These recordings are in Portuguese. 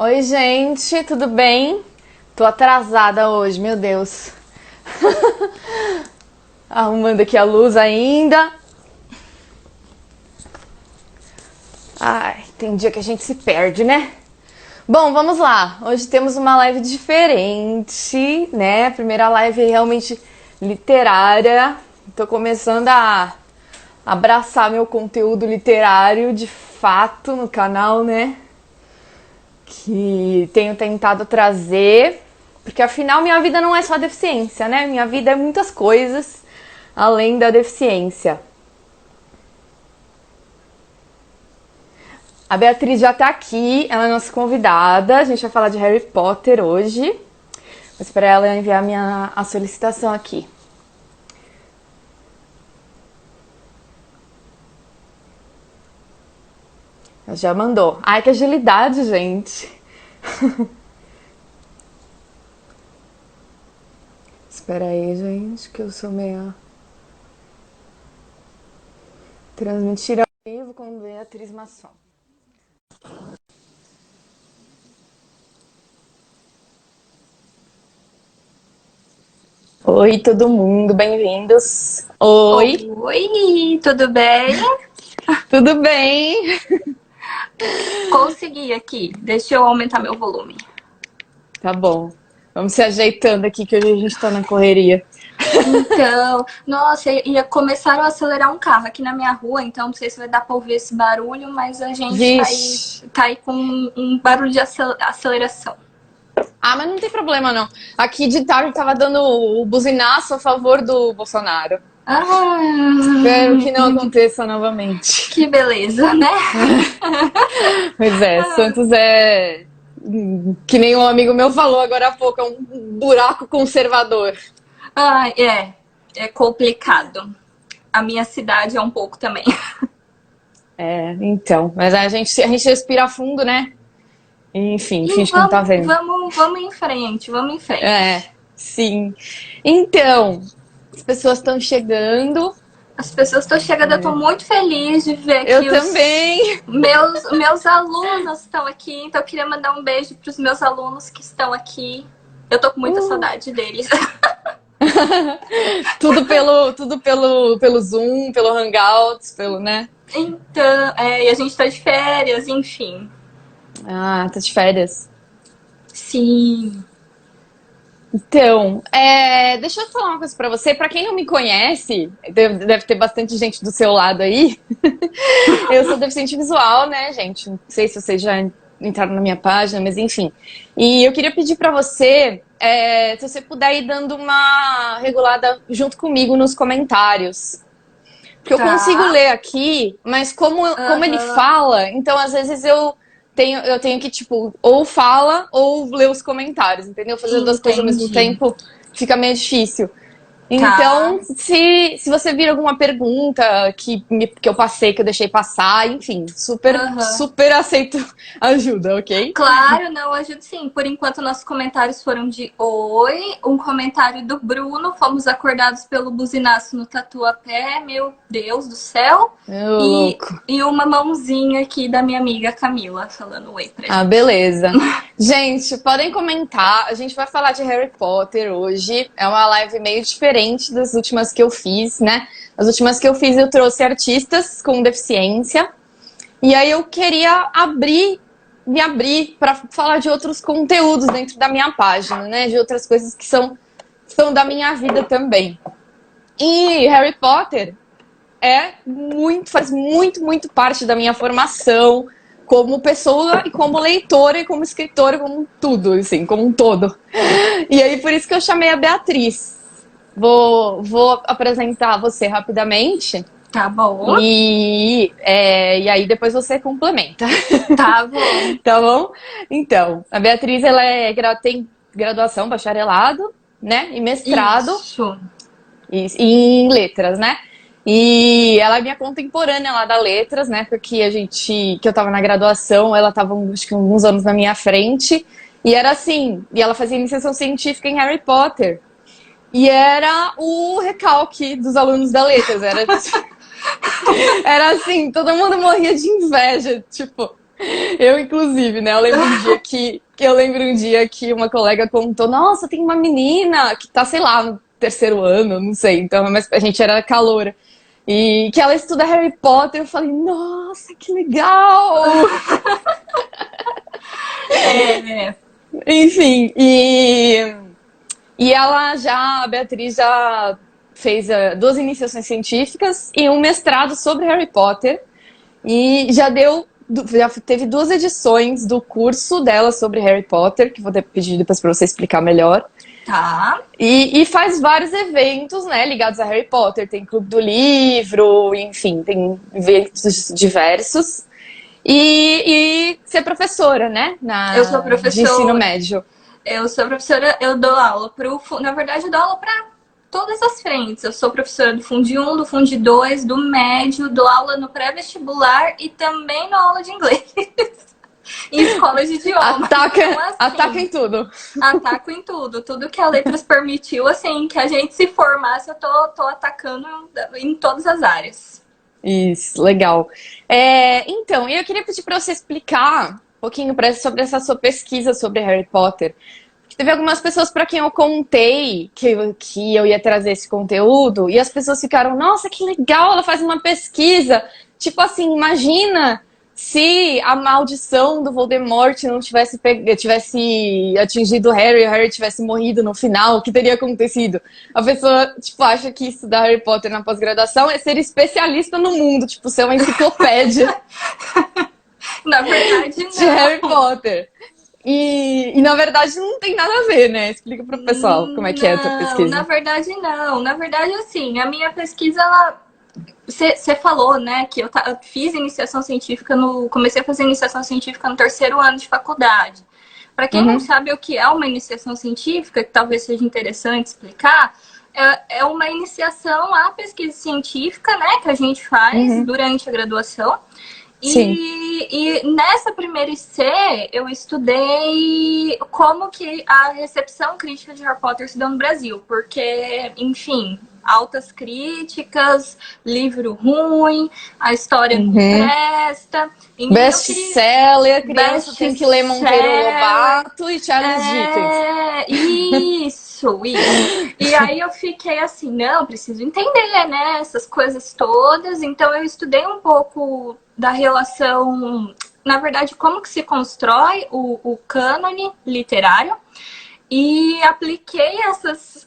Oi, gente, tudo bem? Tô atrasada hoje, meu Deus. Arrumando aqui a luz ainda. Ai, tem dia que a gente se perde, né? Bom, vamos lá. Hoje temos uma live diferente, né? Primeira live realmente literária. Tô começando a abraçar meu conteúdo literário de fato no canal, né? Que tenho tentado trazer, porque afinal minha vida não é só deficiência, né? Minha vida é muitas coisas além da deficiência. A Beatriz já tá aqui, ela é nossa convidada. A gente vai falar de Harry Potter hoje. Vou esperar ela enviar a solicitação aqui. Ela já mandou. Ai, que agilidade, gente. Espera aí, gente, que eu sou meio... Transmitir ao vivo com Beatriz Masson. Oi, todo mundo, bem-vindos. Oi. Oi, tudo bem? Tudo bem? Consegui aqui. Deixa eu aumentar meu volume. Tá bom. Vamos se ajeitando aqui que hoje a gente tá na correria. Então, nossa, começaram a acelerar um carro aqui na minha rua, então não sei se vai dar pra ouvir esse barulho, mas a gente Vixe. tá aí com um barulho de aceleração. Ah, mas não tem problema não. Aqui de tarde tava dando o buzinaço a favor do Bolsonaro. Ah, Espero que não aconteça novamente. que beleza, né? Pois é, Santos é... Que nem um amigo meu falou agora há pouco, é um buraco conservador. Ah, é complicado. A minha cidade é um pouco também. É, então. Mas a gente respira fundo, né? Enfim, E finge que não tá vendo. vamos em frente, vamos em frente. É, sim. Então, as pessoas estão chegando. As pessoas estão chegando, eu tô muito feliz de ver Eu que também. meus alunos estão aqui, então eu queria mandar um beijo pros meus alunos que estão aqui. Eu tô com muita saudade deles. Tudo pelo Zoom, pelo Hangouts, pelo, né? Então, e a gente tá de férias, enfim. Ah, tá de férias. Sim. Então, deixa eu falar uma coisa pra você. Pra quem não me conhece, deve ter bastante gente do seu lado aí. Eu sou deficiente visual, né, gente? Não sei se vocês já entraram na minha página, mas enfim. E eu queria pedir pra você, se você puder ir dando uma regulada junto comigo nos comentários. Porque eu Tá. consigo ler aqui, mas como ele fala, então às vezes eu tenho que, tipo, ou fala ou ler os comentários, entendeu? Fazer duas coisas ao mesmo Entendi. tempo fica meio difícil. Tá. Então, se você vir alguma pergunta que eu passei, que eu deixei passar, enfim, super, Aham. super aceito ajuda, ok? Claro, não, ajudo sim. Por enquanto, nossos comentários foram de oi, um comentário do Bruno, fomos acordados pelo buzinaço no Tatuapé, meu Deus do céu. Ô, E, louco. e uma mãozinha aqui da minha amiga Camila, falando oi pra Ah, gente. beleza. Gente, podem comentar. A gente vai falar de Harry Potter hoje. É uma live meio diferente das últimas que eu fiz, né? As últimas que eu fiz eu trouxe artistas com deficiência. E aí eu queria me abrir para falar de outros conteúdos dentro da minha página, né? De outras coisas que são da minha vida também. E Harry Potter faz muito, muito parte da minha formação como pessoa e como leitora e como escritora, como tudo, assim, como um todo. E aí por isso que eu chamei a Beatriz. Vou apresentar você rapidamente Tá bom? e aí depois você complementa. Tá bom. Tá bom? Então, a Beatriz ela tem graduação, bacharelado, né? E mestrado Isso. em letras, né? E ela é minha contemporânea lá da Letras, né? Porque que eu tava na graduação, ela tava acho que uns anos na minha frente. E era assim, e ela fazia iniciação científica em Harry Potter. E era o recalque dos alunos da Letras. Era assim, todo mundo morria de inveja, tipo. Eu, inclusive, né? Eu lembro um dia que uma colega contou, nossa, tem uma menina que tá, sei lá, no terceiro ano, não sei, então, mas a gente era caloura. E que ela estuda Harry Potter, eu falei, nossa, que legal! É, Enfim, a Beatriz já fez duas iniciações científicas e um mestrado sobre Harry Potter. E já teve duas edições do curso dela sobre Harry Potter, que vou pedir depois para você explicar melhor. tá. E faz vários eventos, né, ligados a Harry Potter. Tem Clube do Livro, enfim, tem eventos diversos. E ser professora, né, Eu sou de ensino professora. médio. Eu sou professora, eu dou aula na verdade, eu dou aula para todas as frentes. Eu sou professora do Fundi 1, do Fundi 2, do médio, dou aula no pré-vestibular e também dou aula de inglês em escolas de idioma. Então, Ataca assim, em tudo. ataco em tudo. Tudo que a Letras permitiu, assim, que a gente se formasse, eu tô atacando em todas as áreas. Isso, legal. Então, eu queria pedir para você explicar um pouquinho sobre essa sua pesquisa sobre Harry Potter. Porque teve algumas pessoas para quem eu contei que eu ia trazer esse conteúdo e as pessoas ficaram, nossa, que legal, ela faz uma pesquisa. Tipo assim, imagina se a maldição do Voldemort não tivesse atingido o Harry tivesse morrido no final, o que teria acontecido? A pessoa, tipo, acha que estudar Harry Potter na pós-graduação é ser especialista no mundo, tipo, ser uma enciclopédia Na verdade, de não. Harry Potter. Na verdade não tem nada a ver, né? Explica pro pessoal como é que é a tua Não, na pesquisa. verdade não. Na verdade, assim, a minha pesquisa, você falou, né, que eu fiz iniciação científica comecei a fazer iniciação científica no terceiro ano de faculdade. Para quem não Uhum, sabe o que é uma iniciação científica, que talvez seja interessante explicar, é uma iniciação à pesquisa científica, né, que a gente faz uhum, durante a graduação. sim. E nessa primeira IC, eu estudei como que a recepção crítica de Harry Potter se deu no Brasil. Porque, enfim, altas críticas, livro ruim, a história não Uhum. presta. E eu queria Best-seller, criança tem que ler Monteiro best-seller. Lobato e Charles Dickens. Isso. E aí eu fiquei assim, não, preciso entender, né, essas coisas todas. Então eu estudei um pouco da relação, na verdade, como que se constrói o cânone literário e apliquei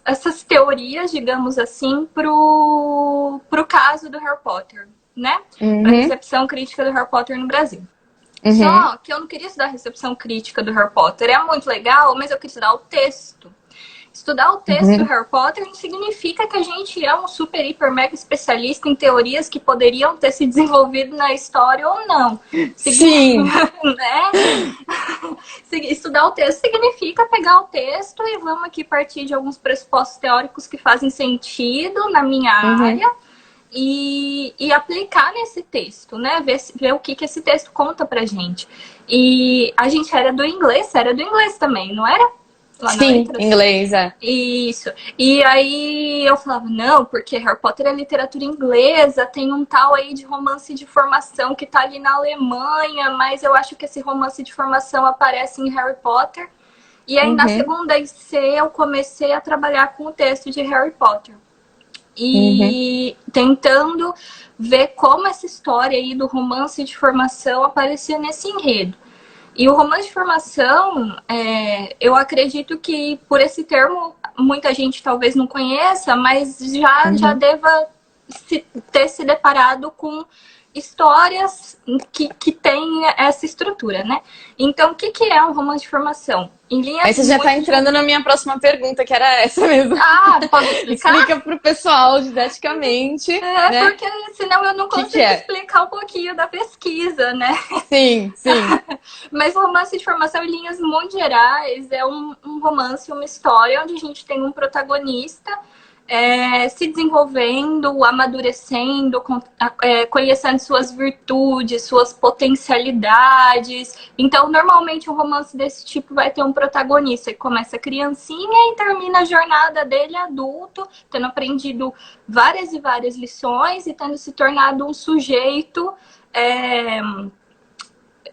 essas teorias, digamos assim, pro caso do Harry Potter, né? Para Uhum, recepção crítica do Harry Potter no Brasil. uhum, Só que eu não queria estudar a recepção crítica do Harry Potter. É muito legal, mas eu queria estudar o texto. Estudar o texto do uhum. Harry Potter não significa que a gente é um super, hiper, mega especialista em teorias que poderiam ter se desenvolvido na história ou não. Sim. Né? Estudar o texto significa pegar o texto e vamos aqui partir de alguns pressupostos teóricos que fazem sentido na minha Uhum. área e aplicar nesse texto, né? Ver o que esse texto conta pra gente. E a gente era do inglês também, não era? Lá na Sim, Letras? inglês, é. Isso. E aí eu falava, não, porque Harry Potter é literatura inglesa, tem um tal aí de romance de formação que tá ali na Alemanha, mas eu acho que esse romance de formação aparece em Harry Potter. E aí na Uhum, segunda IC eu comecei a trabalhar com o texto de Harry Potter. uhum, E tentando ver como essa história aí do romance de formação aparecia nesse enredo. E o romance de formação, eu acredito que por esse termo muita gente talvez não conheça, mas já uhum. deva ter se deparado com histórias que têm essa estrutura, né? Então, o que é um romance de formação? Em Aí linhas você já tá muito entrando na minha próxima pergunta, que era essa mesmo. Ah, posso explicar? Explica pro pessoal didaticamente, né? Porque senão eu não O que que consigo é? explicar um pouquinho da pesquisa, né? Sim, sim. Mas o romance de formação, em linhas muito gerais, é um romance, uma história onde a gente tem um protagonista se desenvolvendo, amadurecendo, conhecendo suas virtudes, suas potencialidades. Então, normalmente, um romance desse tipo vai ter um protagonista que começa criancinha e termina a jornada dele adulto, tendo aprendido várias e várias lições e tendo se tornado um sujeito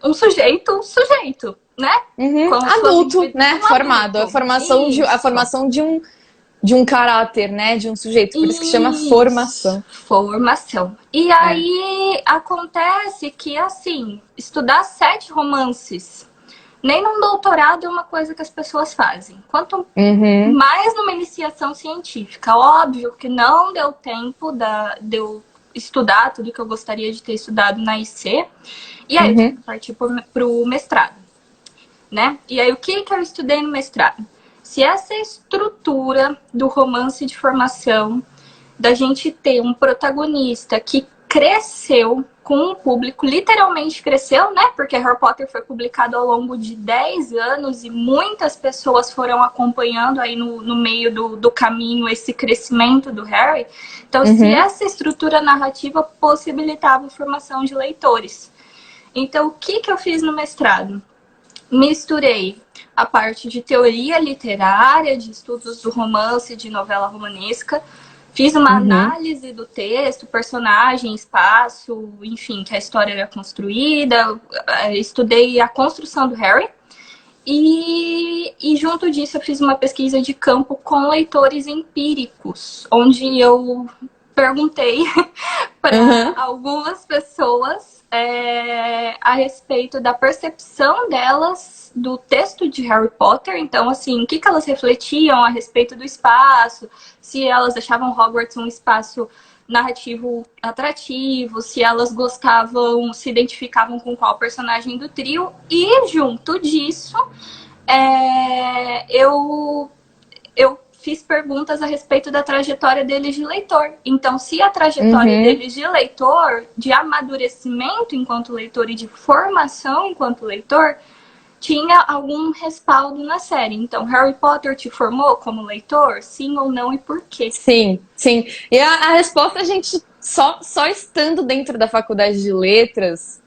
um sujeito, né? Uhum. Com suas Adulto, né? um Formado. adulto. A Isso. formação de um caráter, né? De um sujeito. Por isso que chama Isso, formação. formação. E É. aí acontece que, assim, estudar 7 romances, nem num doutorado é uma coisa que as pessoas fazem. Quanto Uhum. mais numa iniciação científica. Óbvio que não deu tempo de eu estudar tudo que eu gostaria de ter estudado na IC. E aí eu tive Uhum. que partir pro mestrado, né? E aí o que eu estudei no mestrado? Se essa estrutura do romance de formação, da gente ter um protagonista que cresceu com o público, literalmente cresceu, né? Porque Harry Potter foi publicado ao longo de 10 anos e muitas pessoas foram acompanhando aí no meio do caminho esse crescimento do Harry. Então, se Uhum. essa estrutura narrativa possibilitava a formação de leitores. Então, o que eu fiz no mestrado? Misturei a parte de teoria literária, de estudos do romance, de novela romanesca. Fiz uma Uhum. análise do texto, personagem, espaço, enfim, que a história era construída. Estudei a construção do Harry. E junto disso eu fiz uma pesquisa de campo com leitores empíricos, onde eu perguntei para Uhum. algumas pessoas a respeito da percepção delas do texto de Harry Potter. Então, assim, o que elas refletiam a respeito do espaço, se elas achavam Hogwarts um espaço narrativo atrativo, se elas gostavam, se identificavam com qual personagem do trio. E junto disso, eu fiz perguntas a respeito da trajetória deles de leitor. Então, se a trajetória Uhum. deles de leitor, de amadurecimento enquanto leitor e de formação enquanto leitor, tinha algum respaldo na série. Então, Harry Potter te formou como leitor? Sim ou não, e por quê? Sim, sim. E a resposta a gente só estando dentro da faculdade de letras,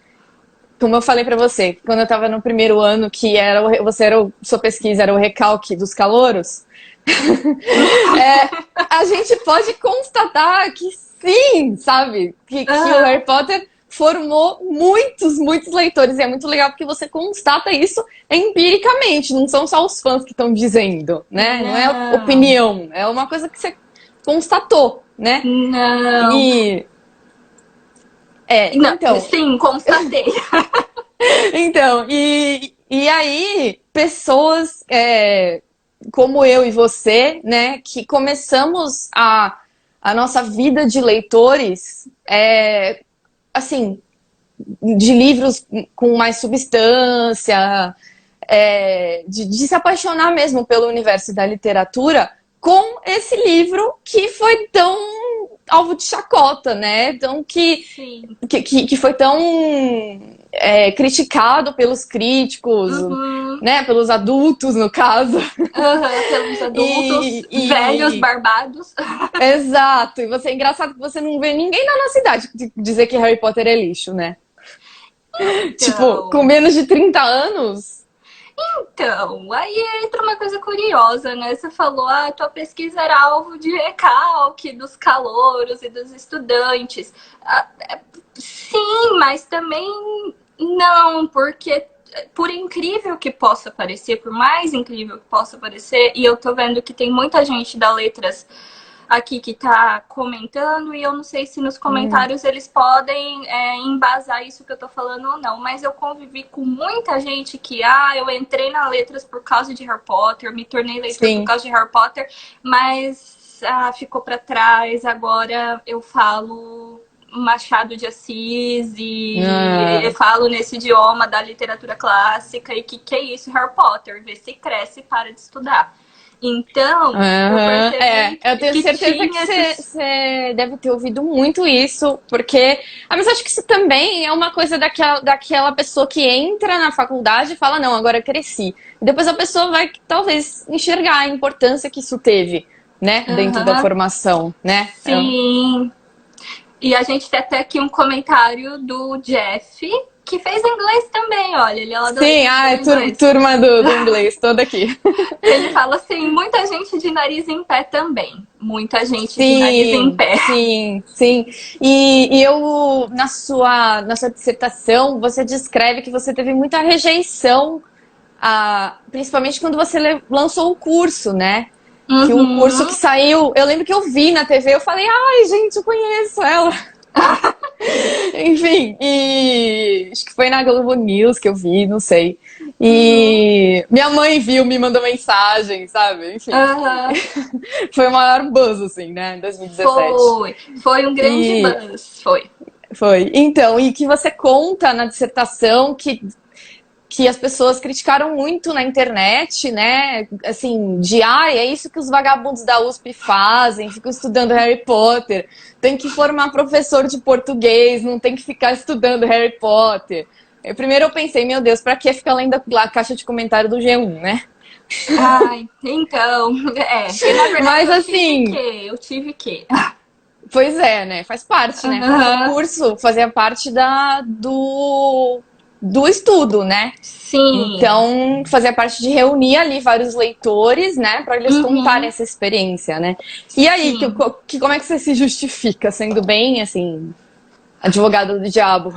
como eu falei pra você, quando eu tava no primeiro ano, que era sua pesquisa era o recalque dos calouros, a gente pode constatar que sim, sabe? Que o Aham. Harry Potter formou muitos leitores. E é muito legal porque você constata isso empiricamente, não são só os fãs que estão dizendo, né? Não é Não, opinião, é uma coisa que você constatou, né? não. E Não, então, sim, constatei. e aí, pessoas como eu e você, né, que começamos a nossa vida de leitores, assim, de livros com mais substância, de se apaixonar mesmo pelo universo da literatura, com esse livro que foi tão alvo de chacota, né? Então, Sim. que foi tão criticado pelos críticos, Uhum. né? Pelos adultos, no caso. Uhum. Pelos adultos, E, velhos, e barbados. exato. E você é engraçado que você não vê ninguém na nossa idade dizer que Harry Potter é lixo, né? Tipo, com Então, menos de 30 anos. então, aí entra uma coisa curiosa, né? Você falou, tua pesquisa era alvo de recalque dos calouros e dos estudantes. Sim, mas também não, porque por incrível que possa parecer, por mais incrível que possa parecer, e eu tô vendo que tem muita gente da Letras aqui que tá comentando, e eu não sei se nos Hum, comentários eles podem embasar isso que eu tô falando ou não, mas eu convivi com muita gente que, eu entrei na Letras por causa de Harry Potter, me tornei leitor por sim. causa de Harry Potter, mas ficou para trás, agora eu falo Machado de Assis e eu Ah, falo nesse idioma da literatura clássica, e que é isso, Harry Potter, vê se cresce e para de estudar. Então, eu percebi eu tenho que certeza que tinha esses. você deve ter ouvido muito isso, porque. Mas acho que isso também é uma coisa daquela pessoa que entra na faculdade e fala, não, agora eu cresci. E depois a pessoa vai talvez enxergar a importância que isso teve, né, dentro da Aham, formação, né? sim. E a gente tem até aqui um comentário do Jeff. que fez inglês também, olha, ele é lá Sim, turma do inglês, toda aqui. Ele fala assim, muita gente de nariz em pé também. Muita gente de nariz em pé. Sim. E eu, na sua dissertação, você descreve que você teve muita rejeição, principalmente quando você lançou o curso, né? Que o curso que saiu, eu lembro que eu vi na TV, eu falei, ai, gente, eu conheço ela. Enfim, e acho que foi na Globo News que eu vi, não sei. E minha mãe viu, me mandou mensagem, sabe? Enfim, foi o maior buzz, assim, né, em 2017. Foi um grande buzz, foi. Foi. Então, e que você conta na dissertação que as pessoas criticaram muito na internet, né? Assim, é isso que os vagabundos da USP fazem, ficam estudando Harry Potter, tem que formar professor de português, não tem que ficar estudando Harry Potter. Primeiro eu pensei, meu Deus, pra que ficar lendo a caixa de comentário do G1, né? Ai, então, porque na verdade mas assim, eu tive que. Pois é, né? Faz parte, né? O curso fazia parte do estudo, né? Sim. Então, fazia parte de reunir ali vários leitores, né? Para eles contarem essa experiência, né? E aí, como é que você se justifica? Sendo bem, assim, advogada do diabo?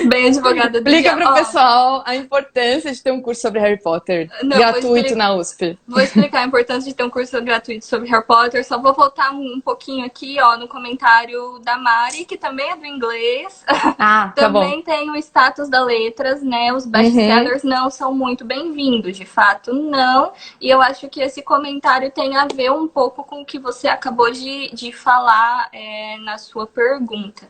Bem advogada do diabo. Explica pro pessoal a importância de ter um curso sobre Harry Potter gratuito na USP. Vou explicar a importância de ter um curso gratuito sobre Harry Potter. Só vou voltar um pouquinho aqui, ó, no comentário da Mari, que também é do inglês. Tá também bom. tem o status da letras, né? Os best-sellers não são muito bem-vindos, de fato, não. E eu acho que esse comentário tem a ver um pouco com o que você acabou de falar na sua pergunta.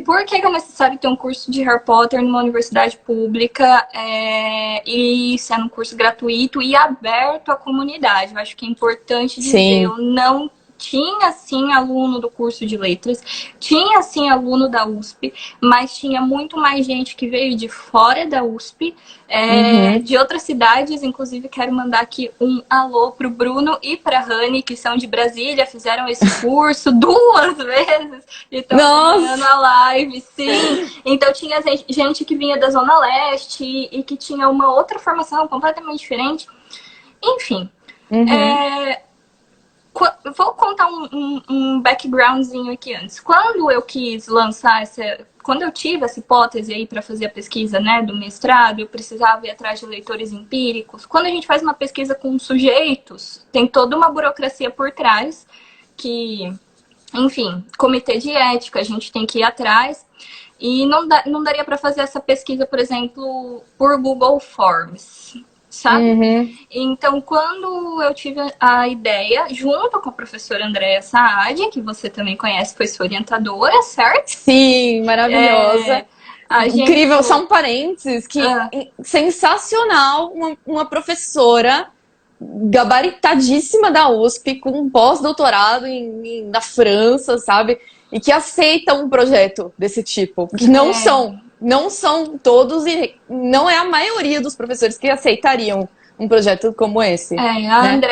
Por que é necessário ter um curso de Harry Potter numa universidade pública e sendo um curso gratuito e aberto à comunidade? Eu acho que é importante dizer, eu não tinha sim aluno do curso de letras, tinha sim aluno da USP, mas tinha muito mais gente que veio de fora da USP, de outras cidades. Inclusive quero mandar aqui um alô pro Bruno e pra Rani, que são de Brasília, fizeram esse curso 2 vezes e estão acompanhando a live, sim. Então tinha gente que vinha da Zona Leste e que tinha uma outra formação completamente diferente. Enfim, vou contar um backgroundzinho aqui antes. Quando eu quis lançar quando eu tive essa hipótese aí para fazer a pesquisa, né, do mestrado, eu precisava ir atrás de leitores empíricos. Quando a gente faz uma pesquisa com sujeitos, tem toda uma burocracia por trás que, enfim, comitê de ética, a gente tem que ir atrás. E não daria para fazer essa pesquisa, por exemplo, por Google Forms, sabe? Então, quando eu tive a ideia, junto com a professora Andréa Saad, que você também conhece, foi sua orientadora, certo? Sim, maravilhosa. Incrível, só um parênteses, que sensacional uma professora gabaritadíssima da USP, com um pós-doutorado na França, sabe? E que aceita um projeto desse tipo, que não são todos, e não é a maioria dos professores que aceitariam um projeto como esse.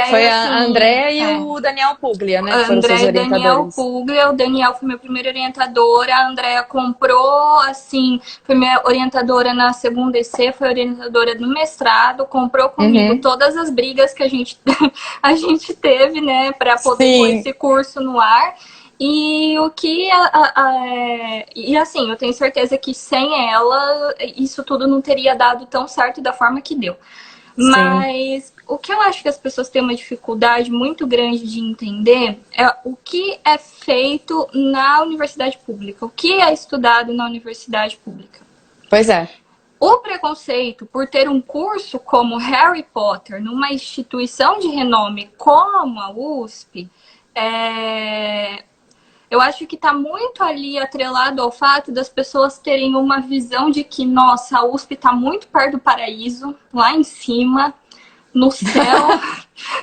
Foi a Andréa e o Daniel Puglia, né? A Andréa e Daniel Puglia. O Daniel foi meu primeiro orientador. A Andréa comprou, assim, foi minha orientadora na segunda EC, foi orientadora no mestrado, comprou comigo todas as brigas que a gente teve, né, para poder pôr esse curso no ar. E o que e assim, eu tenho certeza que sem ela isso tudo não teria dado tão certo da forma que deu. Mas o que eu acho que as pessoas têm uma dificuldade muito grande de entender é o que é feito na universidade pública, o que é estudado na universidade pública. Pois é. O preconceito por ter um curso como Harry Potter numa instituição de renome como a USP eu acho que está muito ali atrelado ao fato das pessoas terem uma visão de que, nossa, a USP está muito perto do paraíso, lá em cima, no céu,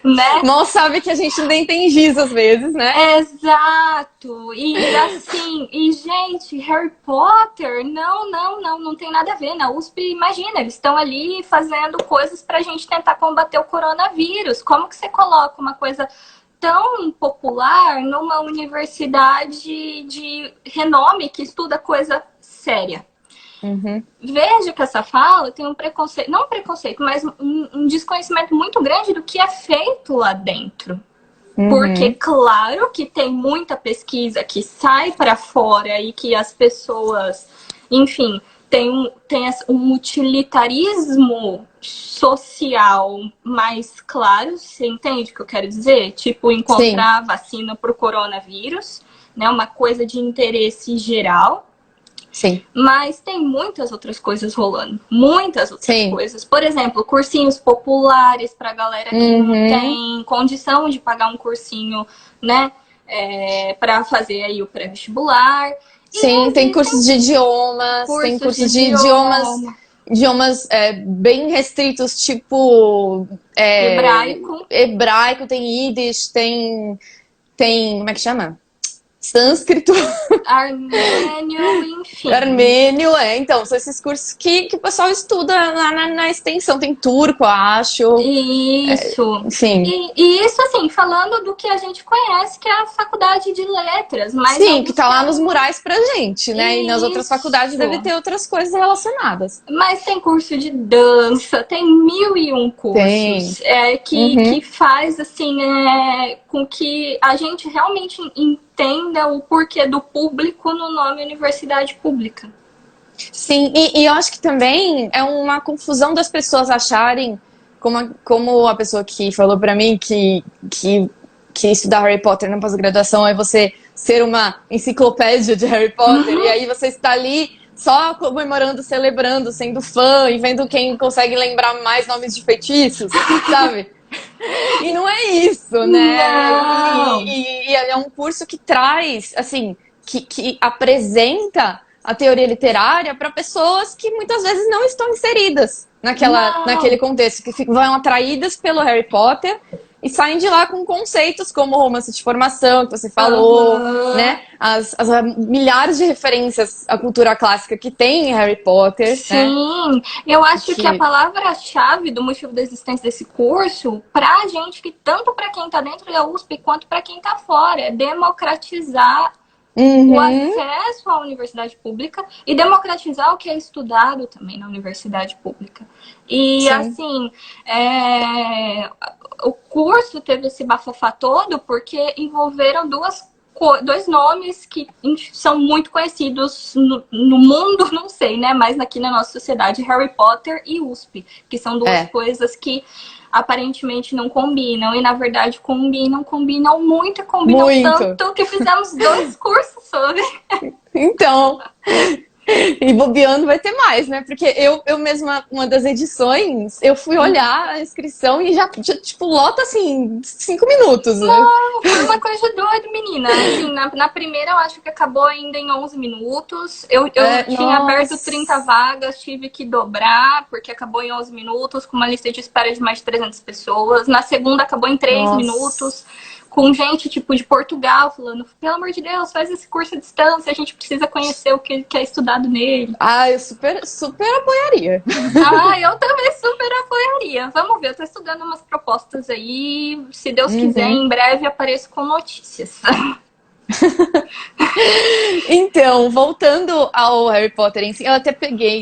né? Mal sabe que a gente nem tem giz às vezes, né? Exato. E assim, gente, Harry Potter, não tem nada a ver. Na USP, imagina, eles estão ali fazendo coisas pra gente tentar combater o coronavírus. Como que você coloca uma coisa tão popular numa universidade de renome que estuda coisa séria? Uhum. Veja que essa fala tem um preconceito, não um preconceito, mas um desconhecimento muito grande do que é feito lá dentro. Porque, claro que tem muita pesquisa que sai para fora e que as pessoas, enfim, tem um utilitarismo social mais claro, você entende o que eu quero dizer? Tipo, encontrar vacina para o coronavírus, né? Uma coisa de interesse geral. Sim. Mas tem muitas outras coisas rolando. Muitas outras coisas. Por exemplo, cursinhos populares pra galera que não tem condição de pagar um cursinho, né? Pra fazer aí o pré-vestibular. Sim, tem cursos de idiomas, tem cursos de idiomas bem restritos, tipo hebraico, tem Yiddish, tem como é que chama? Sânscrito. Armênio, enfim. Armênio, então, são esses cursos que o pessoal estuda lá na extensão. Tem turco, eu acho. Isso. Sim. E isso, assim, falando do que a gente conhece, que é a faculdade de letras. Mas sim, que tá lá nos murais pra gente, né? E nas outras faculdades deve ter outras coisas relacionadas. Mas tem curso de dança, tem 1001 cursos que faz, assim, com que a gente realmente entenda o porquê do público no nome universidade pública. Sim, e eu acho que também é uma confusão das pessoas acharem, como a pessoa que falou pra mim que estudar Harry Potter na pós-graduação é você ser uma enciclopédia de Harry Potter, e aí você está ali só comemorando, celebrando, sendo fã e vendo quem consegue lembrar mais nomes de feitiços, sabe? E não é isso, né? E é um curso que traz, assim, que apresenta a teoria literária para pessoas que muitas vezes não estão inseridas naquele contexto, que vão atraídas pelo Harry Potter e saem de lá com conceitos como romance de formação, que você falou, né? As milhares de referências à cultura clássica que tem em Harry Potter. Sim, né? Eu acho que a palavra-chave do motivo da existência desse curso, pra gente, que tanto para quem tá dentro da USP quanto para quem tá fora, é democratizar o acesso à universidade pública e democratizar o que é estudado também na universidade pública. E, assim, o curso teve esse bafafá todo porque envolveram dois nomes que são muito conhecidos no mundo, não sei, né? Mas aqui na nossa sociedade, Harry Potter e USP, que são duas coisas que aparentemente não combinam. E, na verdade, combinam muito e combinam tanto que fizemos 2 cursos sobre. Então, e bobeando vai ter mais, né? Porque eu mesma, uma das edições, eu fui olhar a inscrição e já tipo, lota assim, 5 minutos, né? Não, foi uma coisa doida, menina. Assim, na primeira eu acho que acabou ainda em 11 minutos. Eu tinha aberto 30 vagas, tive que dobrar, porque acabou em 11 minutos, com uma lista de espera de mais de 300 pessoas. Na segunda acabou em 3 minutos. Com gente, tipo, de Portugal, falando, pelo amor de Deus, faz esse curso à distância, a gente precisa conhecer o que é estudado nele. Eu super apoiaria. Eu também super apoiaria. Vamos ver, eu tô estudando umas propostas aí, se Deus quiser, em breve apareço com notícias. Então, voltando ao Harry Potter em si, eu até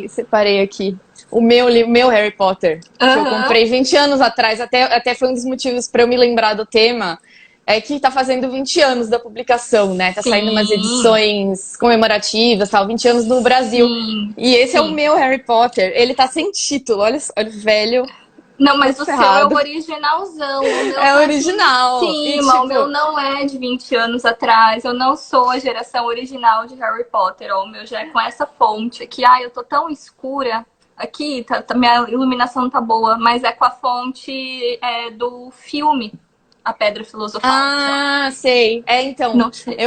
separei aqui o meu Harry Potter, que eu comprei 20 anos atrás, até foi um dos motivos para eu me lembrar do tema. É que tá fazendo 20 anos da publicação, né? Tá saindo umas edições comemorativas, tal, 20 anos no Brasil. E esse é o meu Harry Potter. Ele tá sem título, olha velho. Não, mas o seu é o originalzão. O meu é original. Sim, o meu não é de 20 anos atrás. Eu não sou a geração original de Harry Potter. O meu já é com essa fonte aqui. Eu tô tão escura. Aqui, minha iluminação não tá boa, mas é com a fonte do filme A Pedra Filosofal. Sei. Então, não sei.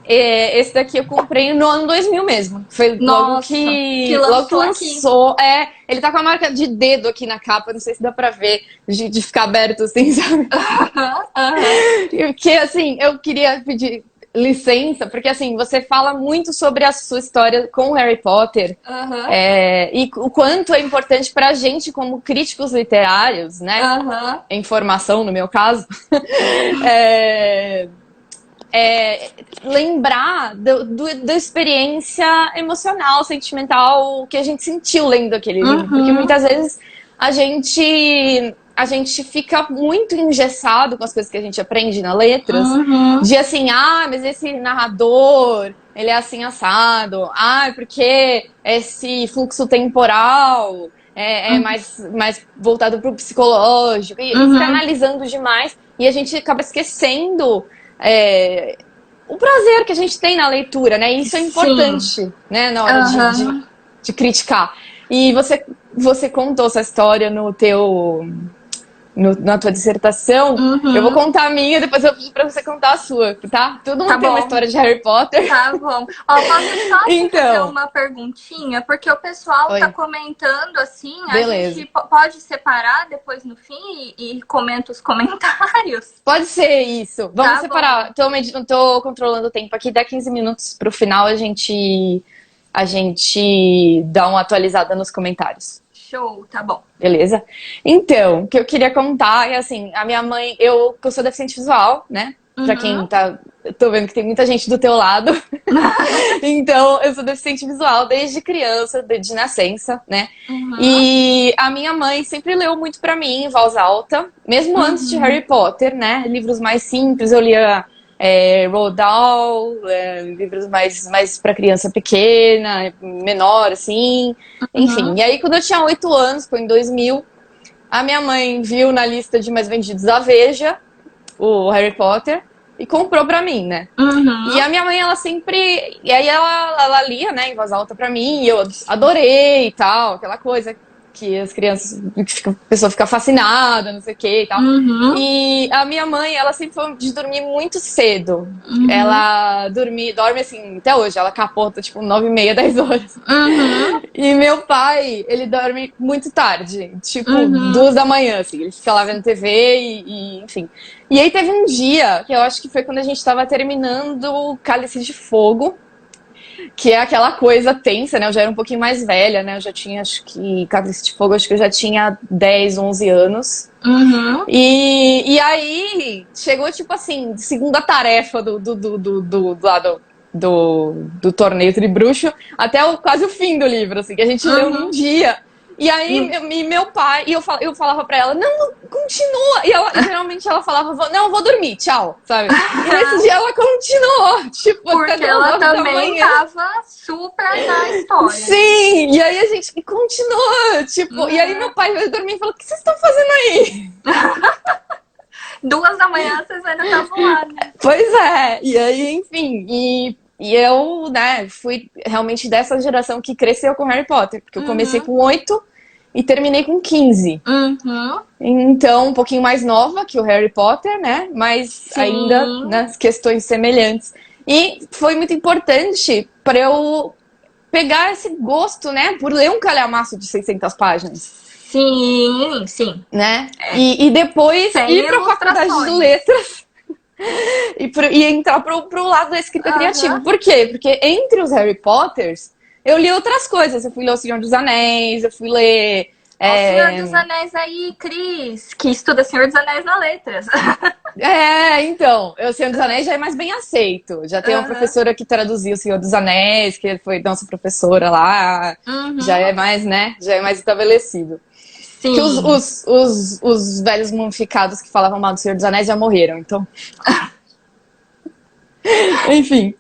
Esse daqui eu comprei no ano 2000 mesmo. Foi logo que lançou. Ele tá com a marca de dedo aqui na capa, não sei se dá pra ver, de ficar aberto assim, sabe? Porque, assim, eu queria pedir licença, porque, assim, você fala muito sobre a sua história com Harry Potter e o quanto é importante pra gente como críticos literários, né? Em formação, no meu caso. lembrar da experiência emocional, sentimental que a gente sentiu lendo aquele livro. Porque muitas vezes a gente fica muito engessado com as coisas que a gente aprende nas letras. De assim, mas esse narrador, ele é assim assado. Porque esse fluxo temporal é mais voltado para o psicológico. E fica analisando demais. E a gente acaba esquecendo o prazer que a gente tem na leitura, né? E isso é importante, né? Na hora de criticar. E você contou essa história na tua dissertação. Eu vou contar a minha, depois eu pedi pra você contar a sua, tá? Todo mundo tem uma história de Harry Potter. Tá bom. Ó, posso só te fazer uma perguntinha? Porque o pessoal tá comentando assim, Beleza. A gente pode separar depois no fim e comenta os comentários? Pode ser isso. Vamos separar. Tô controlando o tempo aqui, dá 15 minutos pro final a gente dá uma atualizada nos comentários. Show, tá bom. Beleza? Então, o que eu queria contar é assim, a minha mãe, eu sou deficiente visual, né? Pra quem tá... Eu tô vendo que tem muita gente do teu lado. Então, eu sou deficiente visual desde criança, de nascença, né? E a minha mãe sempre leu muito pra mim, em voz alta. Mesmo antes de Harry Potter, né? Livros mais simples, eu lia... Roald Dahl, livros mais para criança pequena, menor, assim, enfim. E aí, quando eu tinha 8 anos, foi em 2000, a minha mãe viu na lista de mais vendidos da Veja o Harry Potter e comprou pra mim, né? E a minha mãe, ela sempre... E aí ela lia, né, em voz alta pra mim, e eu adorei e tal, aquela coisa que as crianças, a pessoa fica fascinada, não sei o que e tal. E a minha mãe, ela sempre foi de dormir muito cedo. Ela dorme assim, até hoje, ela capota tipo 9h30, 10 horas. E meu pai, ele dorme muito tarde, tipo 2 da manhã, assim, ele fica lá vendo TV e enfim. E aí teve um dia, que eu acho que foi quando a gente tava terminando o Cálice de Fogo, que é aquela coisa tensa, né? Eu já era um pouquinho mais velha, né? Eu já tinha, acho que, Cálice de Fogo, acho que eu já tinha 10, 11 anos. E aí, chegou, tipo assim, segunda tarefa do torneio Tribruxo, até quase o fim do livro, assim, que a gente leu num dia. E aí, meu pai, e eu falava pra ela, não, continua. E geralmente ela falava, não, eu vou dormir, tchau, sabe? E nesse dia ela continuou, tipo, porque até ela também tava super na história. Sim, e aí a gente continuou, tipo, e aí meu pai veio dormir e falou, o que vocês estão fazendo aí? 2 da manhã vocês ainda estavam lá, né? Pois é, e aí, enfim, e eu, né, fui realmente dessa geração que cresceu com Harry Potter, porque eu comecei com 8 e terminei com 15. Então, um pouquinho mais nova que o Harry Potter, né, mas ainda nas questões semelhantes. E foi muito importante para eu pegar esse gosto, né, por ler um calhamaço de 600 páginas. Sim. Né? E depois ir para a faculdade de letras e entrar pro lado da escrita criativa. Por quê? Porque entre os Harry Potters, eu li outras coisas. Eu fui ler O Senhor dos Anéis, eu fui ler... O Senhor dos Anéis aí, Cris, que estuda Senhor dos Anéis na letras. Então, O Senhor dos Anéis já é mais bem aceito. Já tem uma professora que traduziu O Senhor dos Anéis, que foi nossa professora lá. Já é mais, né? Já é mais estabelecido. Sim. Que os velhos mumificados que falavam mal do Senhor dos Anéis já morreram, então... Enfim.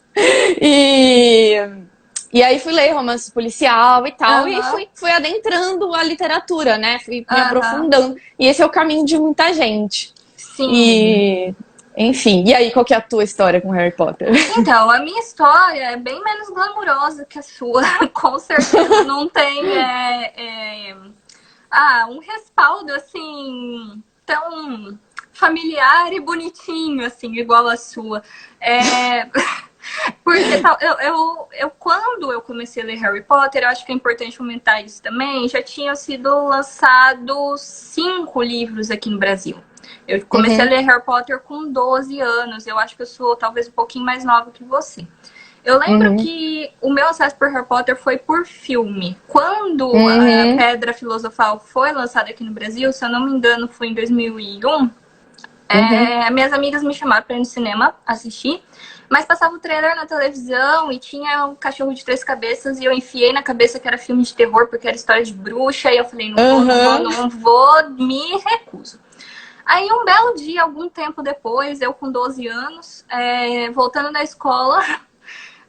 E aí fui ler romance policial e tal, e fui adentrando a literatura, né? Fui me aprofundando. E esse é o caminho de muita gente. Sim. Enfim, e aí, qual que é a tua história com Harry Potter? Então, a minha história é bem menos glamurosa que a sua. Com certeza não tem um respaldo, assim, tão familiar e bonitinho, assim, igual a sua. Porque quando eu comecei a ler Harry Potter, eu acho que é importante comentar isso também, já tinham sido lançados 5 livros aqui no Brasil. Eu comecei a ler Harry Potter com 12 anos, eu acho que eu sou talvez um pouquinho mais nova que você. Eu lembro que o meu acesso por Harry Potter foi por filme. Quando a Pedra Filosofal foi lançada aqui no Brasil, se eu não me engano, foi em 2001. Uhum. Minhas amigas me chamaram pra ir no cinema assistir, mas passava o trailer na televisão e tinha um cachorro de três cabeças e eu enfiei na cabeça que era filme de terror porque era história de bruxa e eu falei, não vou, não vou, Uhum. não vou, me recuso. Aí um belo dia, algum tempo depois, eu com 12 anos, voltando da escola,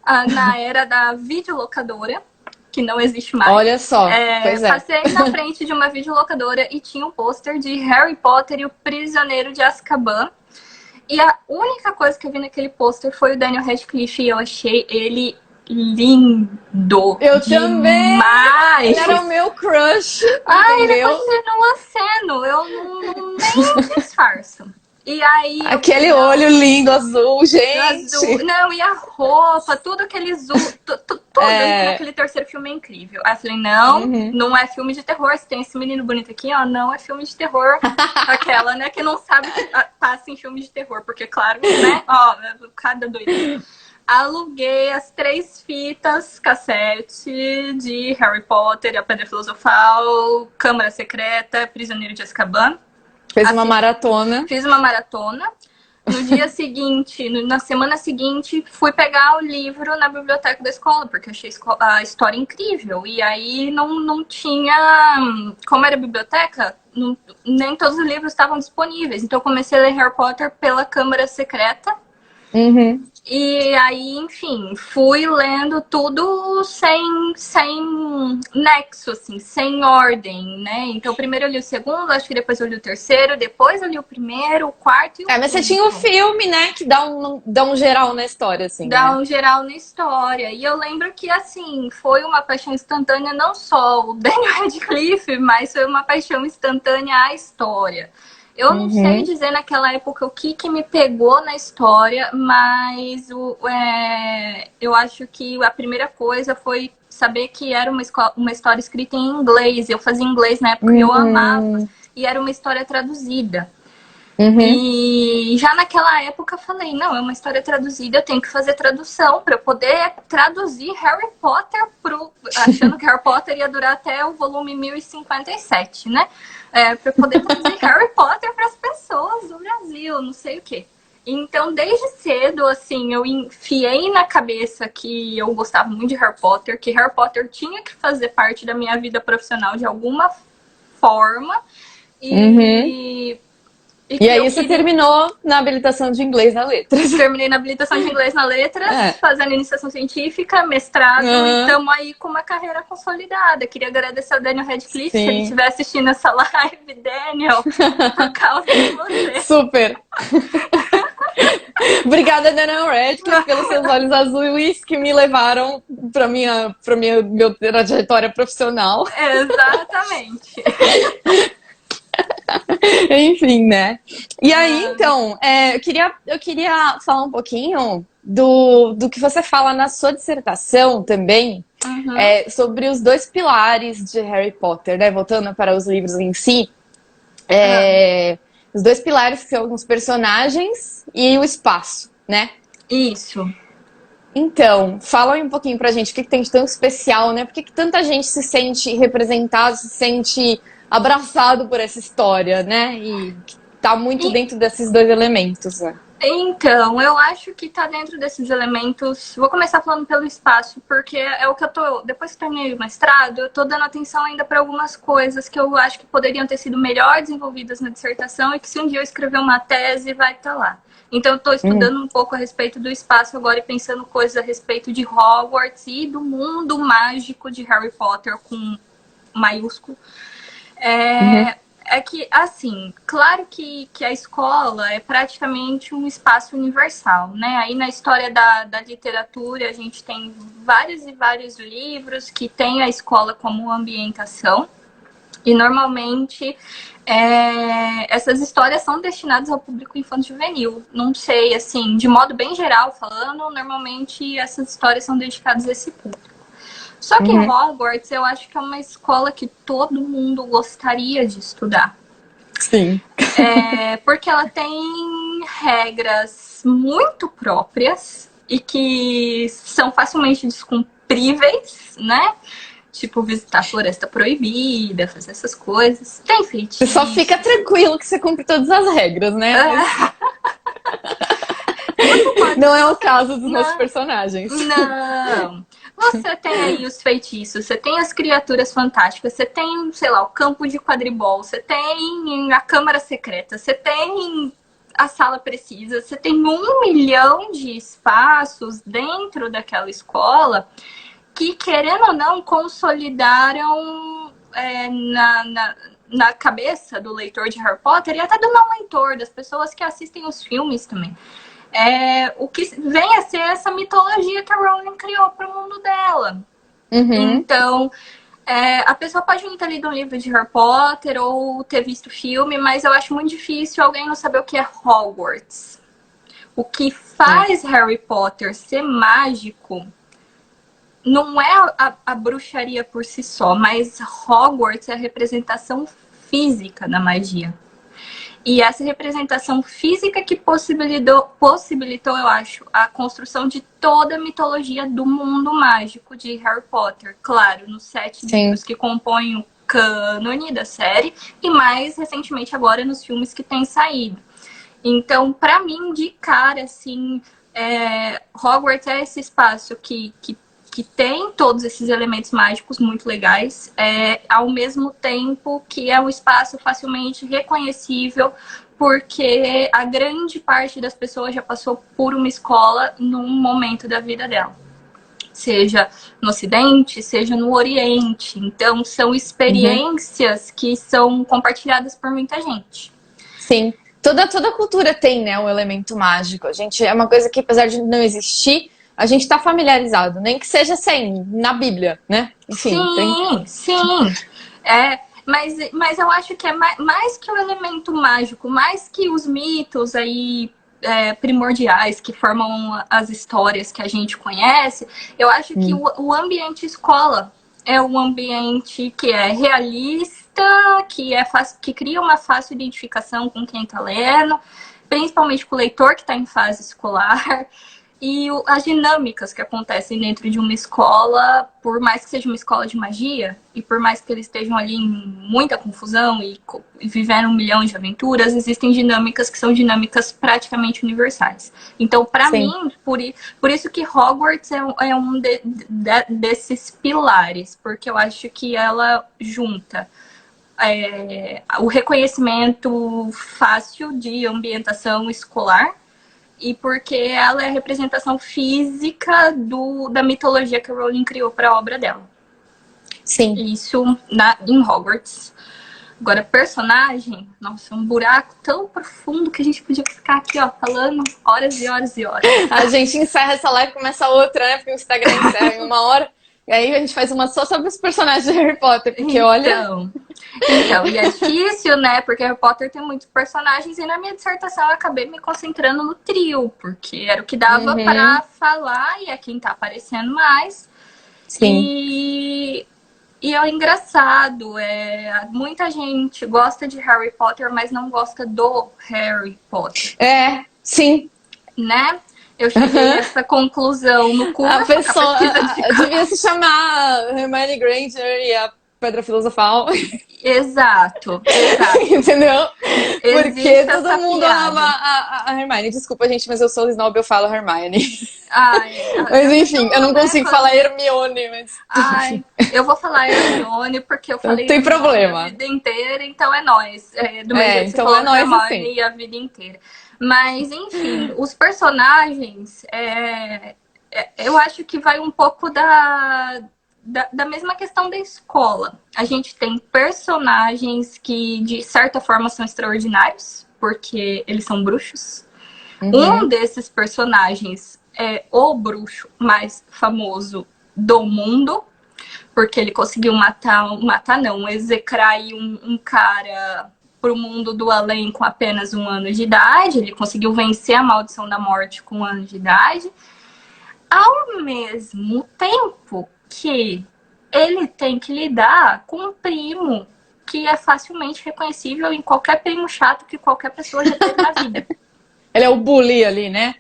na era da videolocadora, que não existe mais. Olha só, pois é. Passei na frente de uma videolocadora e tinha um pôster de Harry Potter e o Prisioneiro de Azkaban. E a única coisa que eu vi naquele pôster foi o Daniel Radcliffe e eu achei ele lindo. Eu também! Demais! Ele era o meu crush, Ele entendeu? continua sendo. Eu nem disfarço. E aí Aquele olho lindo, azul, gente. azul. Não, e a roupa, tudo aquele azul, tudo naquele terceiro filme é incrível. Aí eu falei, não, não é filme de terror. Se tem esse menino bonito aqui, ó, não é filme de terror. Aquela, né, que não sabe que passa em filme de terror. Porque, claro, né, ó, cada doido. Aluguei as 3 fitas cassete de Harry Potter, A Pedra Filosofal, Câmara Secreta, Prisioneiro de Azkaban. Fez uma maratona. Fiz uma maratona. No dia seguinte, na semana seguinte, fui pegar o livro na biblioteca da escola, porque eu achei a história incrível. E aí não tinha. Como era biblioteca, nem todos os livros estavam disponíveis. Então eu comecei a ler Harry Potter pela Câmara Secreta. Uhum. E aí, enfim, fui lendo tudo sem nexo, assim, sem ordem, né? Então, primeiro eu li o segundo, acho que depois eu li o terceiro, depois eu li o primeiro, o quarto e o Mas você quinto. tinha o filme, né? Que dá um geral na história, assim. Dá né? um geral na história. E eu lembro que, assim, foi uma paixão instantânea, não só o Daniel Radcliffe, mas foi uma paixão instantânea à história. Eu não sei dizer naquela época o que me pegou na história, mas eu acho que a primeira coisa foi saber que era uma história escrita em inglês. Eu fazia inglês na época e eu amava. E era uma história traduzida. E já naquela época eu falei, não, é uma história traduzida, eu tenho que fazer tradução para eu poder traduzir Harry Potter achando que Harry Potter ia durar até o volume 1057, né? Para poder traduzir Harry Potter para as pessoas do Brasil, não sei o quê. Então, desde cedo, assim, eu enfiei na cabeça que eu gostava muito de Harry Potter, que Harry Potter tinha que fazer parte da minha vida profissional de alguma forma. E aí você terminou na habilitação de inglês na letras. Terminei na habilitação de inglês na letras, fazendo iniciação científica, mestrado, e estamos aí com uma carreira consolidada. Queria agradecer ao Daniel Radcliffe, se ele estiver assistindo essa live, Daniel, por causa de você. Super! Obrigada, Daniel Radcliffe, pelos seus olhos azuis que me levaram para minha trajetória profissional. Exatamente. Enfim, né? E aí, então, eu queria falar um pouquinho do que você fala na sua dissertação também, sobre os 2 pilares de Harry Potter, né? Voltando para os livros em si. Os 2 pilares que são os personagens e o espaço, né? Isso. Então, fala aí um pouquinho pra gente o que tem de tão especial, né? Por que tanta gente se sente representado, se sente abraçado por essa história, né? E tá muito dentro desses 2 elementos, né? Então, eu acho que tá dentro desses elementos. Vou começar falando pelo espaço, porque é o que eu tô. Depois que terminei o mestrado, eu tô dando atenção ainda para algumas coisas que eu acho que poderiam ter sido melhor desenvolvidas na dissertação e que se um dia eu escrever uma tese, vai estar lá. Então, eu estou estudando um pouco a respeito do espaço agora e pensando coisas a respeito de Hogwarts e do mundo mágico de Harry Potter com maiúsculo. É que, assim, claro que a escola é praticamente um espaço universal, né? Aí na história da literatura a gente tem vários e vários livros que tem a escola como ambientação. E normalmente essas histórias são destinadas ao público infanto-juvenil. Não sei, assim, de modo bem geral falando, normalmente essas histórias são dedicadas a esse público. Só que Hogwarts, eu acho que é uma escola que todo mundo gostaria de estudar. Sim. Porque ela tem regras muito próprias e que são facilmente descumpríveis, né? Tipo, visitar a Floresta Proibida, fazer essas coisas. Tem Você só feitiço. fica tranquilo que você cumpre todas as regras, né? Mas Você pode. não é o caso dos nossos Não, personagens. não. Você tem aí os feitiços, você tem as criaturas fantásticas, você tem, sei lá, o campo de quadribol, você tem a câmara secreta, você tem a sala precisa, você tem 1 milhão de espaços dentro daquela escola que, querendo ou não, consolidaram na cabeça do leitor de Harry Potter e até do não leitor, das pessoas que assistem os filmes também. O que vem a ser essa mitologia que a Rowling criou para o mundo dela. Uhum. Então, a pessoa pode não ter lido um livro de Harry Potter ou ter visto filme, mas eu acho muito difícil alguém não saber o que é Hogwarts. O que faz Harry Potter ser mágico não é a bruxaria por si só, mas Hogwarts é a representação física da magia. E essa representação física que possibilitou, eu acho, a construção de toda a mitologia do mundo mágico de Harry Potter. Claro, nos 7 livros que compõem o cânone da série e mais recentemente agora nos filmes que têm saído. Então, para mim, de cara, assim, Hogwarts é esse espaço que tem todos esses elementos mágicos muito legais, ao mesmo tempo que é um espaço facilmente reconhecível, porque a grande parte das pessoas já passou por uma escola num momento da vida dela. Seja no Ocidente, seja no Oriente. Então, são experiências que são compartilhadas por muita gente. Sim. Toda cultura tem, né, um elemento mágico. A gente é uma coisa que, apesar de não existir, a gente está familiarizado, nem que seja assim, na Bíblia, né? Enfim, sim. Mas eu acho que é mais que o elemento mágico, mais que os mitos aí primordiais que formam as histórias que a gente conhece, eu acho que o ambiente escola é um ambiente que é realista, que cria uma fácil identificação com quem está lendo, principalmente com o leitor que está em fase escolar. E as dinâmicas que acontecem dentro de uma escola, por mais que seja uma escola de magia, e por mais que eles estejam ali em muita confusão e vivendo 1 milhão de aventuras, existem dinâmicas que são dinâmicas praticamente universais. Então, para mim, por isso que Hogwarts é um desses pilares, porque eu acho que ela junta o reconhecimento fácil de ambientação escolar, e porque ela é a representação física da mitologia que a Rowling criou para a obra dela. Sim. Isso em Hogwarts. Agora, personagem, nossa, um buraco tão profundo que a gente podia ficar aqui, ó, falando horas e horas e horas. A gente encerra essa live e começa outra, né? Porque o Instagram encerra em 1 hora. E aí a gente faz uma só sobre os personagens de Harry Potter, porque olha... Então, e é difícil, né? Porque Harry Potter tem muitos personagens e na minha dissertação eu acabei me concentrando no trio, porque era o que dava pra falar e é quem tá aparecendo mais. Sim. E é engraçado, muita gente gosta de Harry Potter, mas não gosta do Harry Potter. Sim. Né? Eu cheguei a essa conclusão no curso. A pessoa devia se chamar Hermione Granger e a Pedra Filosofal. Exato. Entendeu? Porque Existe todo mundo ama a Hermione. Desculpa, gente, mas eu sou snob, eu falo Hermione. Mas enfim, eu não consigo falar Hermione. Mas... eu vou falar Hermione porque eu falei não tem problema. A vida inteira, então é nóis. Do meu jeito, então você falou nóis Hermione assim. a vida inteira. Mas, enfim, os personagens, eu acho que vai um pouco da mesma questão da escola. A gente tem personagens que, de certa forma, são extraordinários, porque eles são bruxos. Um desses personagens é o bruxo mais famoso do mundo, porque ele conseguiu execrar um cara pro mundo do além com apenas 1 ano de idade. Ele conseguiu vencer a maldição da morte com 1 ano de idade. Ao mesmo tempo que ele tem que lidar com um primo que é facilmente reconhecível em qualquer primo chato que qualquer pessoa já teve na vida. ele é o bully ali, né?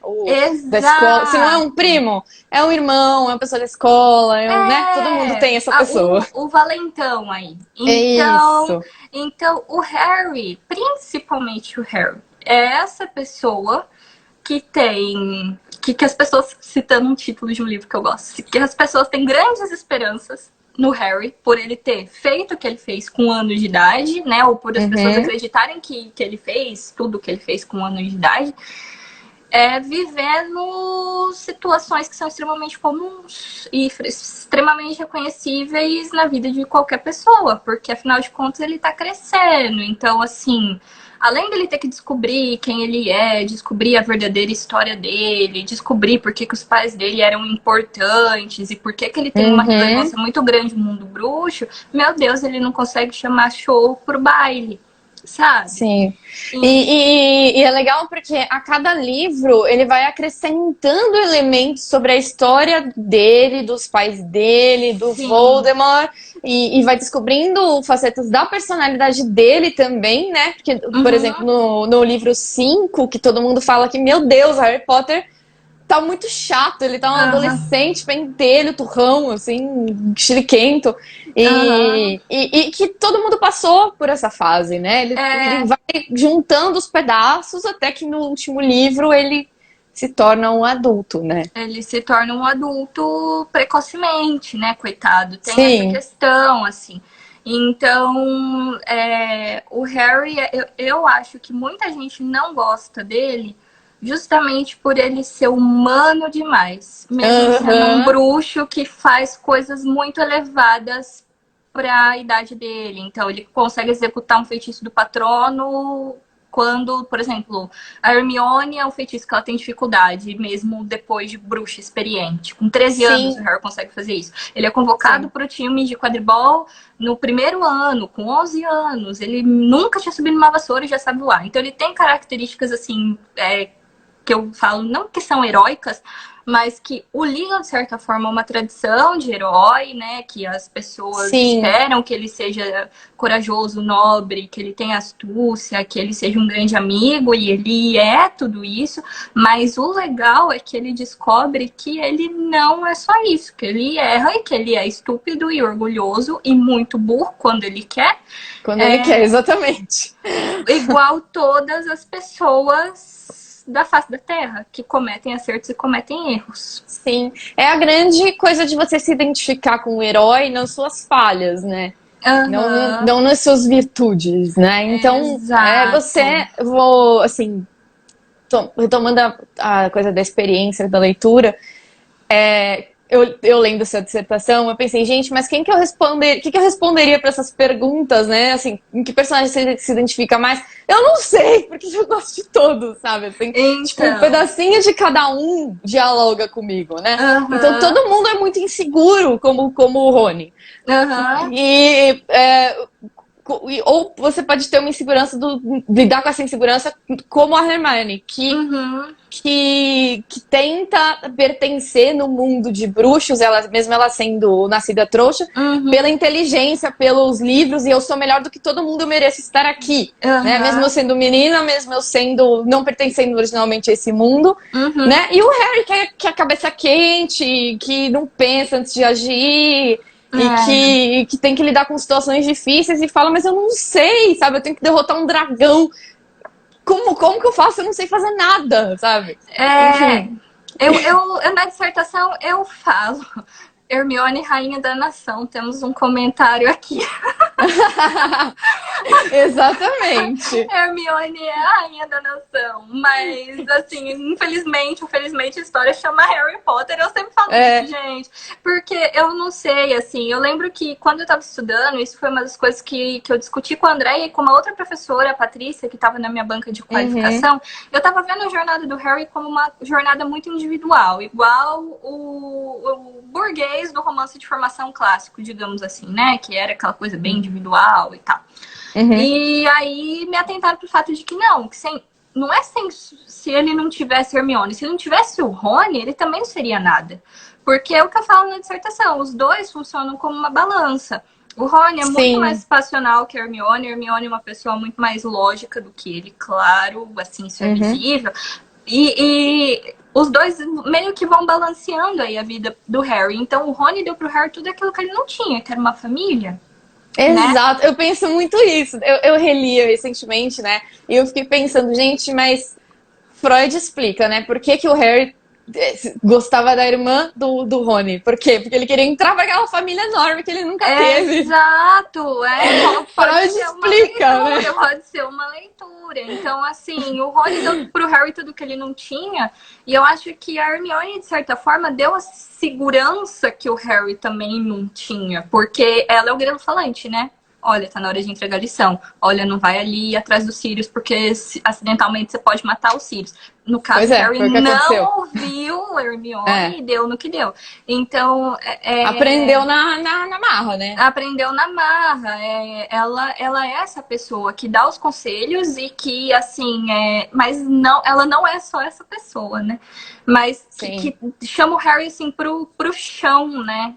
Da escola. Se não é um Exato. primo, é um irmão, é uma pessoa da escola, né? Todo mundo tem essa pessoa. O valentão aí. É Então, isso. então, o Harry, principalmente o Harry, é essa pessoa que tem... Que as pessoas, citando um título de um livro que eu gosto, que as pessoas têm grandes esperanças no Harry, por ele ter feito o que ele fez com anos de idade, né? Ou por as pessoas Uhum. acreditarem que ele fez tudo que ele fez com anos de idade. Vivendo situações que são extremamente comuns e extremamente reconhecíveis na vida de qualquer pessoa, porque afinal de contas ele tá crescendo. Então, assim, além dele ter que descobrir quem ele é, descobrir a verdadeira história dele, descobrir por que os pais dele eram importantes e por que ele tem uma Uhum. relevância muito grande no mundo bruxo, meu Deus, ele não consegue chamar show pro baile, sabe? Sim. E, E é legal porque a cada livro ele vai acrescentando elementos sobre a história dele, dos pais dele, do sim. Voldemort, e vai descobrindo facetas da personalidade dele também, né? Porque, por exemplo, Uhum. no livro 5 que todo mundo fala que, meu Deus, Harry Potter tá muito chato, ele tá um Aham. adolescente, pentelho, turrão, assim, chiliquento. Aham. E que todo mundo passou por essa fase, né? Ele É, vai juntando os pedaços até que no último livro ele se torna um adulto, né? ele se torna um adulto precocemente, né, coitado? Tem essa Sim. questão, assim. Então, o Harry, eu acho que muita gente não gosta dele justamente por ele ser humano demais. Mesmo sendo um Aham. bruxo que faz coisas muito elevadas para a idade dele. Então, ele consegue executar um feitiço do patrono quando, por exemplo, a Hermione é um feitiço que ela tem dificuldade, mesmo depois de bruxa experiente. Com 13 anos, o Sim, Harry consegue fazer isso. Ele é convocado sim. para o time de quadribol no primeiro ano, com 11 anos. Ele nunca tinha subido numa vassoura e já sabe voar. Então, ele tem características, assim, que eu falo, não que são heróicas, mas que o ligam, de certa forma, a uma tradição de herói, né? Que as pessoas Sim. esperam que ele seja corajoso, nobre, que ele tenha astúcia, que ele seja um grande amigo, e ele é tudo isso. Mas o legal é que ele descobre que ele não é só isso, que ele erra e que ele é estúpido e orgulhoso e muito burro quando ele quer, Quando ele quer, é exatamente. igual todas as pessoas da face da Terra, que cometem acertos e cometem erros. Sim. É a grande coisa de você se identificar com o herói nas suas falhas, né? Aham, Não nas suas virtudes, né? Então, exato. vou, assim, retomando a coisa da experiência da leitura, eu lendo essa dissertação, eu pensei, gente, mas quem que eu responder, que eu responderia para essas perguntas, né? Assim, em que personagem você se identifica mais? Eu não sei, porque eu gosto de todos, sabe? Assim, tipo, um Então, pedacinho de cada um dialoga comigo, né? Então aham, todo mundo é muito inseguro, como o Rony. aham, E ou você pode ter uma insegurança lidar com essa insegurança como a Hermione, uhum, que tenta pertencer no mundo de bruxos, mesmo ela sendo nascida trouxa, pela uhum, inteligência, pelos livros, e eu sou melhor do que todo mundo, eu mereço estar aqui. Né? Mesmo eu aham, sendo menina, mesmo eu sendo não pertencendo originalmente a esse mundo. uhum, Né? E o Harry, que é a cabeça quente, que não pensa antes de agir, e é, que tem que lidar com situações difíceis e fala, mas eu não sei, sabe? Eu tenho que derrotar um dragão. Como que eu faço? Eu não sei fazer nada, sabe? é, Enfim. eu na dissertação eu falo Hermione, rainha da nação. Temos um comentário aqui. Exatamente. Hermione é a rainha da nação. Mas, assim, infelizmente, a história chama Harry Potter. Eu sempre falo isso, É. gente. Porque eu não sei, assim. Eu lembro que quando eu tava estudando, isso foi uma das coisas que eu discuti com a Andréia e com uma outra professora, a Patrícia, que tava na minha banca de Uhum. qualificação. Eu tava vendo a jornada do Harry como uma jornada muito individual, igual o burguês do romance de formação clássico, digamos assim, né? Que era aquela coisa bem individual e tal. Uhum. E aí me atentaram pro fato de que não, que não é sem, se ele não tivesse Hermione, se não tivesse o Rony, ele também não seria nada. Porque é o que eu falo na dissertação, os dois funcionam como uma balança. O Rony é muito mais Sim. passional que a Hermione. A Hermione é uma pessoa muito mais lógica do que ele, claro, assim, isso é Uhum. visível. E os dois meio que vão balanceando aí a vida do Harry. Então o Rony deu pro Harry tudo aquilo que ele não tinha, que era uma família, né? Exato, eu penso muito isso. Eu reli recentemente, né? E eu fiquei pensando, gente, mas Freud explica, né? Por que que o Harry gostava da irmã do Rony? Por quê? Porque ele queria entrar pra aquela família enorme que ele nunca teve. Exato, pode Freud ser uma explica, né? leitura, pode ser uma leitura. Então, assim, o Rony deu pro Harry tudo que ele não tinha, e eu acho que a Hermione, de certa forma, deu a segurança que o Harry também não tinha, porque ela é o grilo falante, né? Olha, tá na hora de entregar a lição. Olha, não vai ali atrás dos Sirius, porque acidentalmente você pode matar os Sirius. No caso, Pois é, Harry foi o que aconteceu. não ouviu Hermione É, e deu no que deu. Então, aprendeu na marra, né? aprendeu na marra. Ela é essa pessoa que dá os conselhos e que, assim, mas não, ela não é só essa pessoa, né? Mas Sim. que chama o Harry, assim, pro chão, né?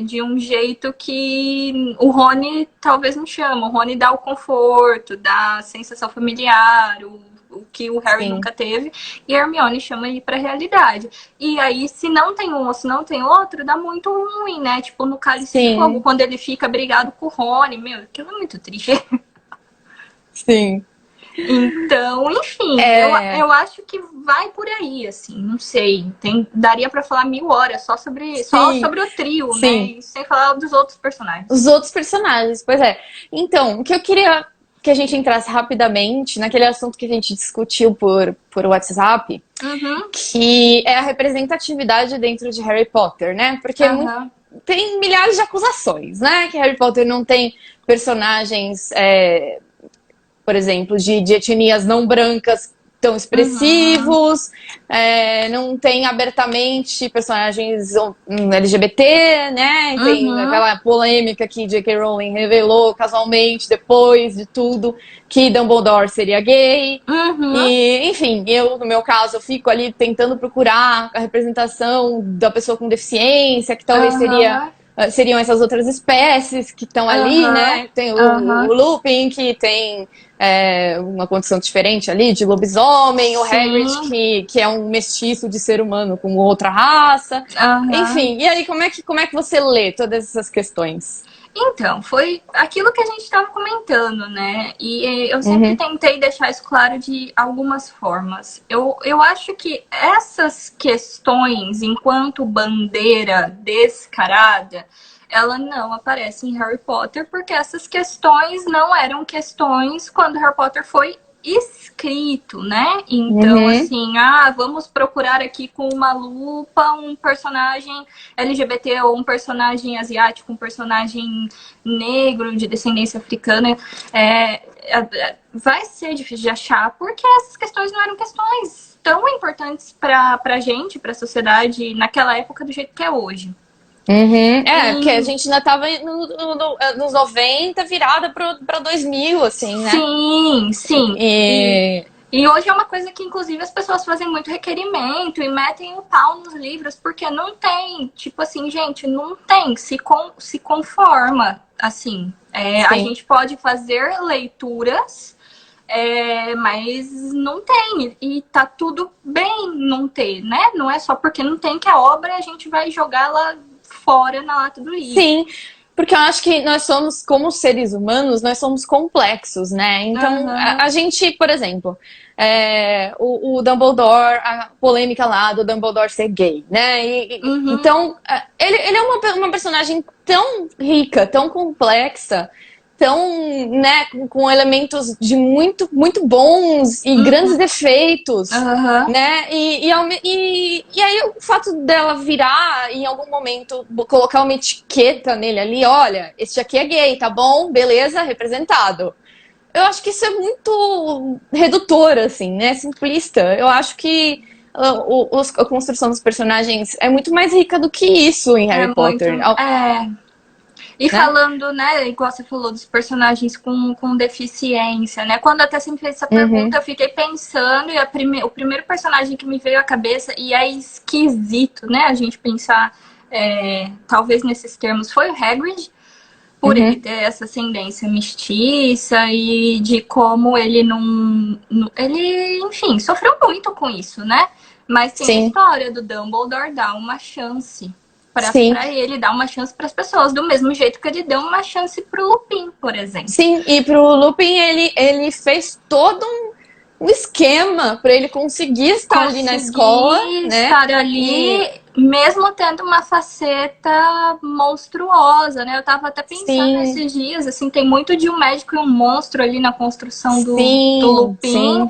De um jeito que o Rony talvez não chama. O Rony dá o conforto, dá a sensação familiar, o que o Harry Sim. nunca teve, e a Hermione chama ele pra realidade. E aí, se não tem um ou se não tem outro, dá muito ruim, né? Tipo, no Cálice de Fogo, Sim. quando ele fica brigado com o Rony, meu, aquilo é muito triste. Sim. Então, enfim, É, eu acho que vai por aí, assim, não sei. Daria pra falar 1000 horas só sim. sobre o trio, né? Sim. E sem falar dos outros personagens. Os outros personagens, pois é. Então, o que eu queria que a gente entrasse rapidamente naquele assunto que a gente discutiu por WhatsApp, Uhum, que é a representatividade dentro de Harry Potter, né? Porque aham, tem milhares de acusações, né? Que Harry Potter não tem personagens, por exemplo, de etnias não brancas tão uhum, expressivos, não tem abertamente personagens LGBT, né? Tem uhum, aquela polêmica que J.K. Rowling revelou casualmente, depois de tudo, que Dumbledore seria gay. uhum, E, enfim, eu, no meu caso, eu fico ali tentando procurar a representação da pessoa com deficiência, que talvez aham, seriam essas outras espécies que estão ali, aham, né? Tem o aham. Lupin, que tem uma condição diferente ali, de lobisomem, o Hagrid, Sim, que é um mestiço de ser humano com outra raça. aham. Enfim, e aí, como é que você lê todas essas questões? Então, foi aquilo que a gente estava comentando, né? E eu sempre Uhum, tentei deixar isso claro de algumas formas. Eu acho que essas questões, enquanto bandeira descarada, ela não aparece em Harry Potter, porque essas questões não eram questões quando Harry Potter foi escrito, né? Então, uhum, assim, vamos procurar aqui com uma lupa um personagem LGBT ou um personagem asiático, um personagem negro de descendência africana. Vai ser difícil de achar, porque essas questões não eram questões tão importantes para a gente, para a sociedade, naquela época do jeito que é hoje. uhum. Porque a E, gente ainda tava nos 90 virada pra 2000, assim, né? sim, sim. E E, E hoje é uma coisa que, inclusive, as pessoas fazem muito requerimento e metem o pau nos livros, porque não tem. Tipo assim, gente, não tem. Se conforma, assim. A sim. gente pode fazer leituras, mas não tem. E tá tudo bem não ter, né? Não é só porque não tem que a obra a gente vai jogá-la fora na lata do lixo. Sim, porque eu acho que nós somos, como seres humanos, nós somos complexos, né? Então, Aham. a gente, por exemplo, o Dumbledore, a polêmica lá do Dumbledore ser gay, né? Uhum. Então, ele é uma personagem tão rica, tão complexa, tão, né, com elementos de muito bons e grandes Uhum. defeitos, Aham. né? E aí o fato dela virar em algum momento colocar uma etiqueta nele ali, olha, esse aqui é gay, tá bom? Beleza, representado. Eu acho que isso é muito redutor, assim, né? Simplista. Eu acho que a construção dos personagens é muito mais rica do que isso em É Harry muito. Potter, E né? falando, né, igual você falou, dos personagens com deficiência, né? Quando até você me fez essa pergunta, Uhum, eu fiquei pensando, e o primeiro personagem que me veio à cabeça, e é esquisito, né, a gente pensar, talvez nesses termos, foi o Hagrid, por ele ter essa ascendência mestiça e de como ele ele, enfim, sofreu muito com isso, né? Mas tem a história do Dumbledore dar uma chance para ele, dar uma chance para as pessoas, do mesmo jeito que ele deu uma chance pro Lupin, por exemplo. Sim, e pro Lupin ele fez todo um esquema para ele conseguir estar ali na escola, né? Estar ali, mesmo tendo uma faceta monstruosa, né? Eu tava até pensando esses dias, assim, tem muito de um médico e um monstro ali na construção do Lupin.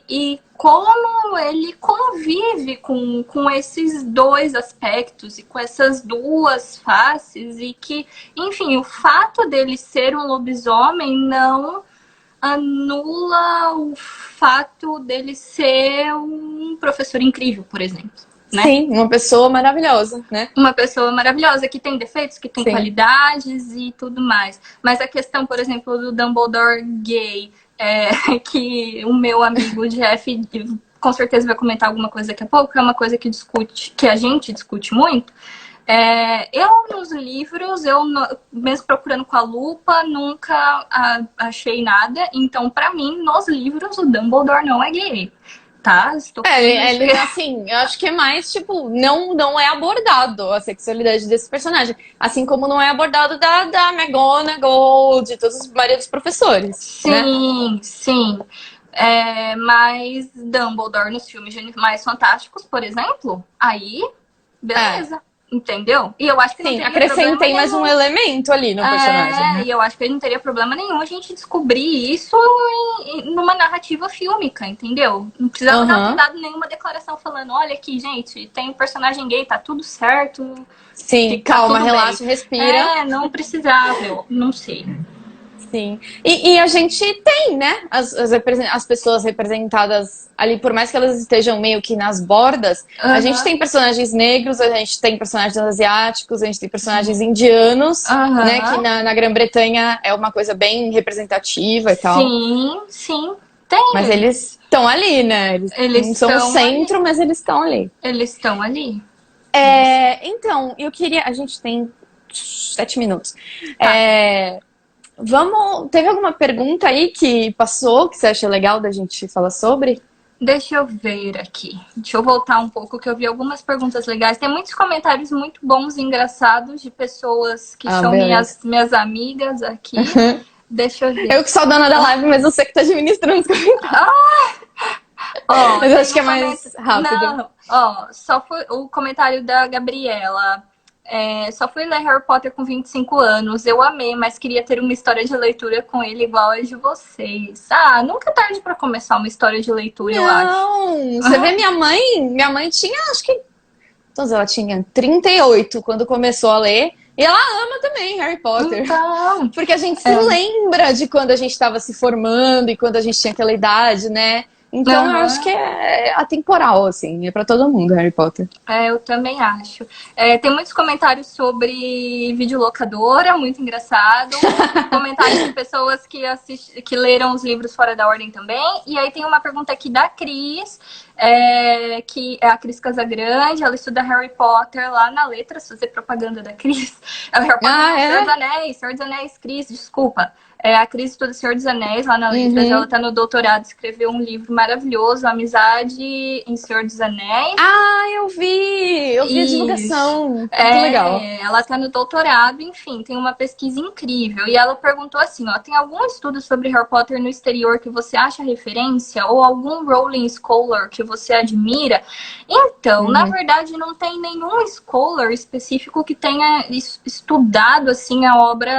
E como ele convive com esses dois aspectos e com essas duas faces, e que, enfim, o fato dele ser um lobisomem não anula o fato dele ser um professor incrível, por exemplo. Né? Sim, uma pessoa maravilhosa, né? Uma pessoa maravilhosa, que tem defeitos, que tem qualidades e tudo mais. Mas a questão, por exemplo, do Dumbledore gay, que o meu amigo Jeff com certeza vai comentar alguma coisa daqui a pouco, é uma coisa que a gente discute muito. Eu, nos livros, mesmo procurando com a lupa, nunca achei nada. Então, pra mim, nos livros, o Dumbledore não é gay. Tá? Ele, assim, eu acho que é mais, tipo, não é abordado a sexualidade desse personagem. Assim como não é abordado da McGonagall, de todos os vários professores. Sim, sim. Mas Dumbledore nos filmes de Animais Fantásticos, por exemplo, aí, beleza. Entendeu? E eu acho que não teria acrescentei mais um elemento ali no personagem. Né? E eu acho que não teria problema nenhum a gente descobrir isso numa narrativa fílmica, entendeu? Não precisava ter dado nenhuma declaração falando, olha aqui, gente, tem um personagem gay, tá tudo certo. Sim, calma, relaxa, respira. Não precisava, eu não sei. Sim. E a gente tem, né? As pessoas representadas ali, por mais que elas estejam meio que nas bordas, a gente tem personagens negros, a gente tem personagens asiáticos, a gente tem personagens indianos, né? Que na Grã-Bretanha é uma coisa bem representativa e tal. Sim, tem. Mas eles estão ali, né? Eles não são o centro, mas eles estão ali. Eles estão ali. Então, eu queria... A gente tem 7 minutos. Teve alguma pergunta aí que passou que você acha legal da gente falar sobre? Deixa eu ver aqui. Deixa eu voltar um pouco, que eu vi algumas perguntas legais. Tem muitos comentários muito bons e engraçados de pessoas que são minhas amigas aqui. Deixa eu ver. Eu que sou a dona da live, mas você que tá administrando os comentários. Mas eu acho que é mais rápido. Só foi o comentário da Gabriela. Só fui ler Harry Potter com 25 anos. Eu amei, mas queria ter uma história de leitura com ele igual a de vocês. Nunca é tarde pra começar uma história de leitura, eu acho. Não, você vê minha mãe tinha, acho que... Então, ela tinha 38 quando começou a ler. E ela ama também Harry Potter. Então, porque a gente se lembra de quando a gente estava se formando e quando a gente tinha aquela idade, né? Então eu acho que é atemporal, assim, é pra todo mundo Harry Potter. Eu também acho. Tem muitos comentários sobre videolocadora, muito engraçado. Comentários de pessoas que leram os livros fora da ordem também. E aí tem uma pergunta aqui da Cris, que é a Cris Casagrande, ela estuda Harry Potter lá na Letras, fazer propaganda da Cris. É o Harry Potter Senhor dos Anéis, Cris, desculpa. A Cris estuda Senhor dos Anéis lá na Letras, ela tá no doutorado, escreveu um livro maravilhoso, Amizade em Senhor dos Anéis. Eu vi a divulgação, muito legal. Ela tá no doutorado, enfim, tem uma pesquisa incrível. E ela perguntou assim, tem algum estudo sobre Harry Potter no exterior que você acha referência? Ou algum Rowling Scholar que você admira? Então, na verdade, não tem nenhum scholar específico que tenha estudado, assim, a obra...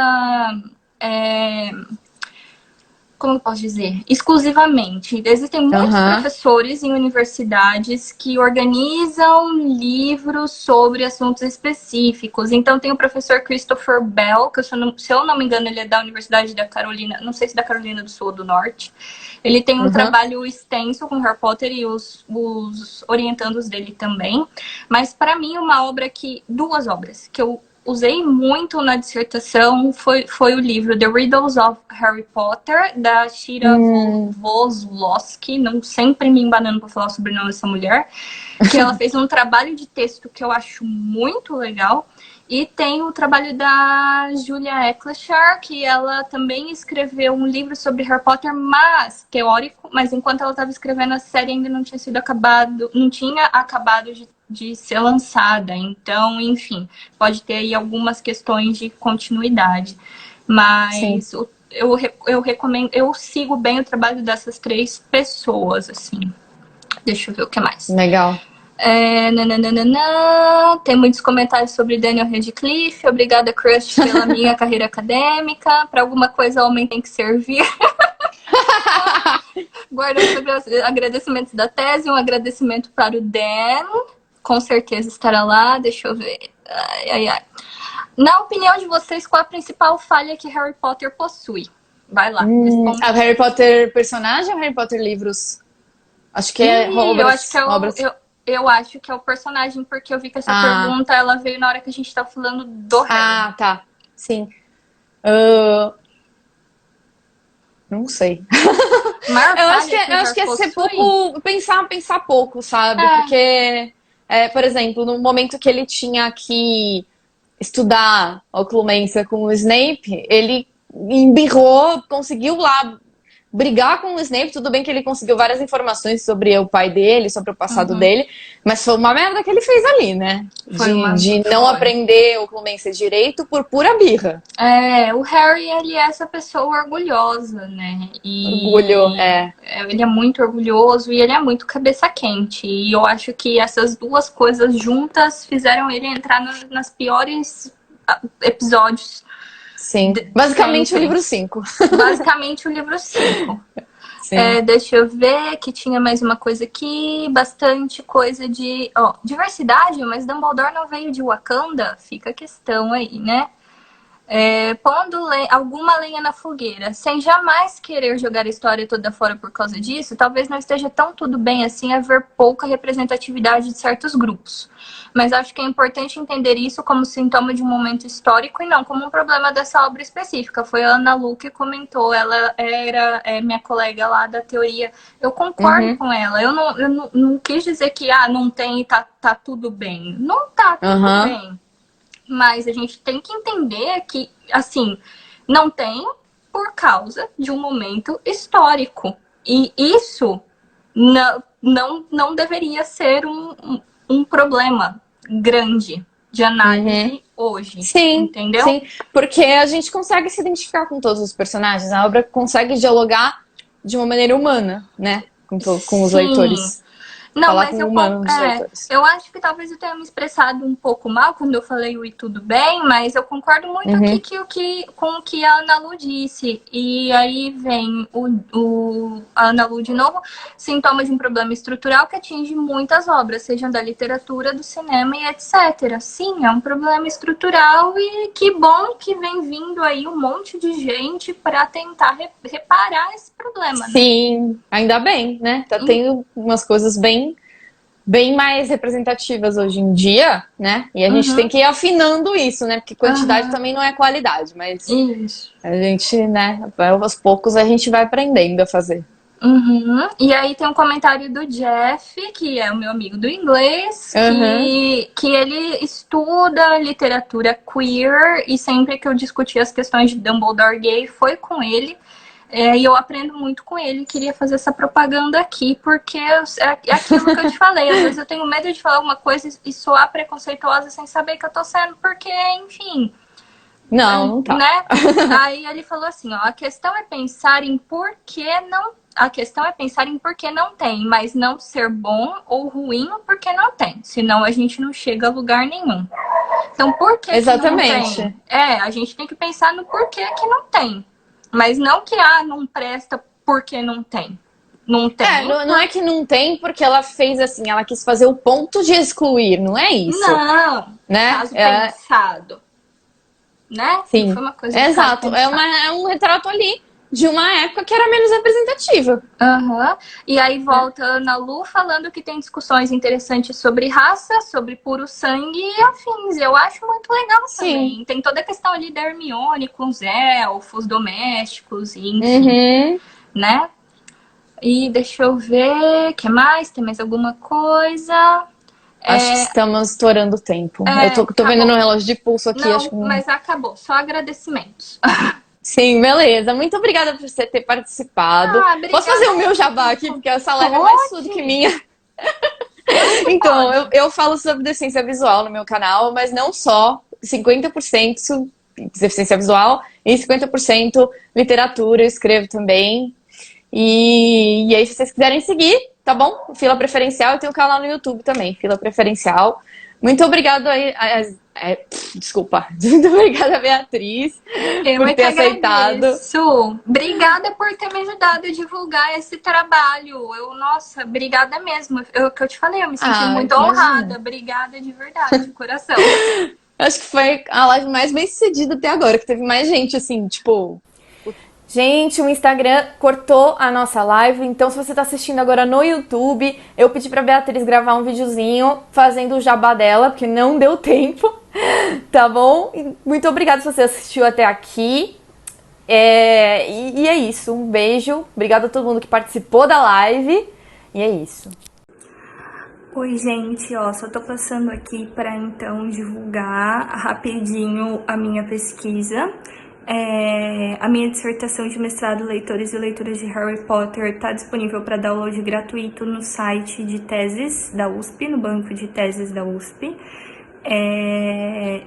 como eu posso dizer? Exclusivamente. Existem muitos professores em universidades que organizam livros sobre assuntos específicos. Então, tem o professor Christopher Bell, que se eu não me engano, ele é da Universidade da Carolina, não sei se da Carolina do Sul ou do Norte. Ele tem um trabalho extenso com Harry Potter e os orientandos dele também. Mas, para mim, duas obras que eu usei muito na dissertação foi o livro The Riddles of Harry Potter, da Shira Voslowski, não sempre me embanando para falar o sobrenome dessa mulher, que ela fez um trabalho de texto que eu acho muito legal. E tem o trabalho da Julia Eccleshare, que ela também escreveu um livro sobre Harry Potter, mas teórico, mas enquanto ela estava escrevendo a série ainda não tinha sido acabado, não tinha acabado de ser lançada. Então, enfim, pode ter aí algumas questões de continuidade. Sim. Mas eu recomendo, eu sigo bem o trabalho dessas 3 pessoas, assim. Deixa eu ver o que mais. Legal. Tem muitos comentários sobre Daniel Radcliffe. Obrigada, Crush, pela minha carreira acadêmica. Para alguma coisa, homem tem que servir. Guarda os agradecimentos da tese. Um agradecimento para o Dan. Com certeza estará lá. Deixa eu ver. Ai, ai, ai. Na opinião de vocês, qual a principal falha que Harry Potter possui? Vai lá, responde. A Harry Potter personagem ou Harry Potter livros? Acho que é Eu acho que obras. eu acho que é o personagem, porque eu vi que essa pergunta ela veio na hora que a gente tá falando do Harry. Ah, tá. Sim. Não sei. Eu acho que é ser pouco. Pensar pouco, sabe? Porque, por exemplo, no momento que ele tinha que estudar a oclumência com o Snape, ele embirrou, conseguiu lá brigar com o Snape. Tudo bem que ele conseguiu várias informações sobre o pai dele, sobre o passado dele, mas foi uma merda que ele fez ali, né? De não aprender oclumência direito por pura birra. O Harry, ele é essa pessoa orgulhosa, né? Orgulho, Ele é muito orgulhoso e ele é muito cabeça quente. E eu acho que essas duas coisas juntas fizeram ele entrar nas piores episódios. Sim. Basicamente o livro 5. Basicamente o livro 5. Deixa eu ver que tinha mais uma coisa aqui. Bastante coisa de diversidade, mas Dumbledore não veio de Wakanda? Fica a questão aí, né? Pondo alguma lenha na fogueira, sem jamais querer jogar a história toda fora por causa disso, talvez não esteja tão tudo bem assim haver pouca representatividade de certos grupos. Mas acho que é importante entender isso como sintoma de um momento histórico e não como um problema dessa obra específica. Foi a Ana Lu que comentou, ela era minha colega lá da teoria. Eu concordo com ela. Eu não quis dizer que não tem e tá tudo bem. Não tá tudo bem. Mas a gente tem que entender que, assim, não tem por causa de um momento histórico. E isso não deveria ser um problema grande de análise hoje. Sim, entendeu? Sim, porque a gente consegue se identificar com todos os personagens. A obra consegue dialogar de uma maneira humana, né? Com os leitores. Não, falar mas eu acho que talvez eu tenha me expressado um pouco mal quando eu falei o e tudo bem, mas eu concordo muito aqui com o que a Ana Lu disse. E aí vem a Ana Lu de novo, sintoma de um problema estrutural que atinge muitas obras, sejam da literatura, do cinema e etc. Sim, é um problema estrutural e que bom que vem vindo aí um monte de gente para tentar reparar esse problema. Sim, né? Ainda bem, né? Tá tendo umas coisas bem mais representativas hoje em dia, né? E a gente tem que ir afinando isso, né? Porque quantidade também não é qualidade, mas a gente, né? Aos poucos a gente vai aprendendo a fazer. E aí tem um comentário do Jeff, que é o meu amigo do inglês, que ele estuda literatura queer e sempre que eu discuti as questões de Dumbledore gay foi com ele. E eu aprendo muito com ele, queria fazer essa propaganda aqui, porque é aquilo que eu te falei. Às vezes eu tenho medo de falar alguma coisa e soar preconceituosa sem saber que eu tô sendo, porque, enfim. Não tá. Né? Aí ele falou assim, a questão é pensar em por que não. A questão é pensar em por que não tem, mas não ser bom ou ruim porque não tem. Senão a gente não chega a lugar nenhum. Então, por que Exatamente. Que não tem? A gente tem que pensar no porquê que não tem. Mas não que não presta porque não tem. Não tem. Não é que não tem porque ela fez assim, ela quis fazer o ponto de excluir, não é isso? Não, né? Caso pensado. Né? Sim, não foi uma coisa exato. É um retrato ali de uma época que era menos representativa. E aí volta a Ana Lu falando que tem discussões interessantes sobre raça, sobre puro sangue e afins. Eu acho muito legal também. Tem toda a questão ali da Hermione com os elfos domésticos, e enfim, né? E deixa eu ver, o que mais? Tem mais alguma coisa? Acho que estamos estourando o tempo. Eu tô vendo no relógio de pulso aqui. Não, acho que... mas acabou. Só agradecimentos. Sim, beleza. Muito obrigada por você ter participado. Obrigada. Posso fazer o meu jabá aqui? Porque essa live é mais sua do que minha. Então, eu falo sobre deficiência visual no meu canal, mas não só. 50% deficiência visual e 50% literatura. Eu escrevo também. E aí, se vocês quiserem seguir, tá bom? Fila Preferencial. Eu tenho um canal no YouTube também, Fila Preferencial. Muito obrigado aí. Desculpa. Muito obrigada, Beatriz, por ter aceitado. Obrigada por ter me ajudado a divulgar esse trabalho. Nossa, obrigada mesmo. O que eu te falei, eu me senti muito honrada. Obrigada de verdade, de coração. Acho que foi a live mais bem sucedida até agora, que teve mais gente, assim, tipo... Gente, o Instagram cortou a nossa live, então se você tá assistindo agora no YouTube, eu pedi pra Beatriz gravar um videozinho fazendo o jabá dela, porque não deu tempo, tá bom? Muito obrigada se você assistiu até aqui. E é isso, um beijo, obrigada a todo mundo que participou da live, e é isso. Oi, gente, só tô passando aqui para então divulgar rapidinho a minha pesquisa. A minha dissertação de mestrado Leitores e Leituras de Harry Potter está disponível para download gratuito no site de teses da USP, no banco de teses da USP.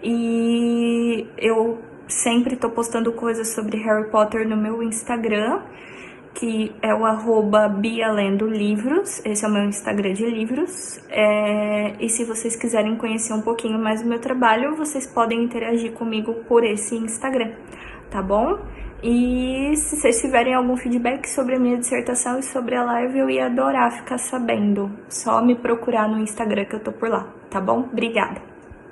E eu sempre estou postando coisas sobre Harry Potter no meu Instagram, que é o @bialendolivros, esse é o meu Instagram de livros. E se vocês quiserem conhecer um pouquinho mais do meu trabalho, vocês podem interagir comigo por esse Instagram, tá bom? E se vocês tiverem algum feedback sobre a minha dissertação e sobre a live, eu ia adorar ficar sabendo. Só me procurar no Instagram que eu tô por lá, tá bom? Obrigada!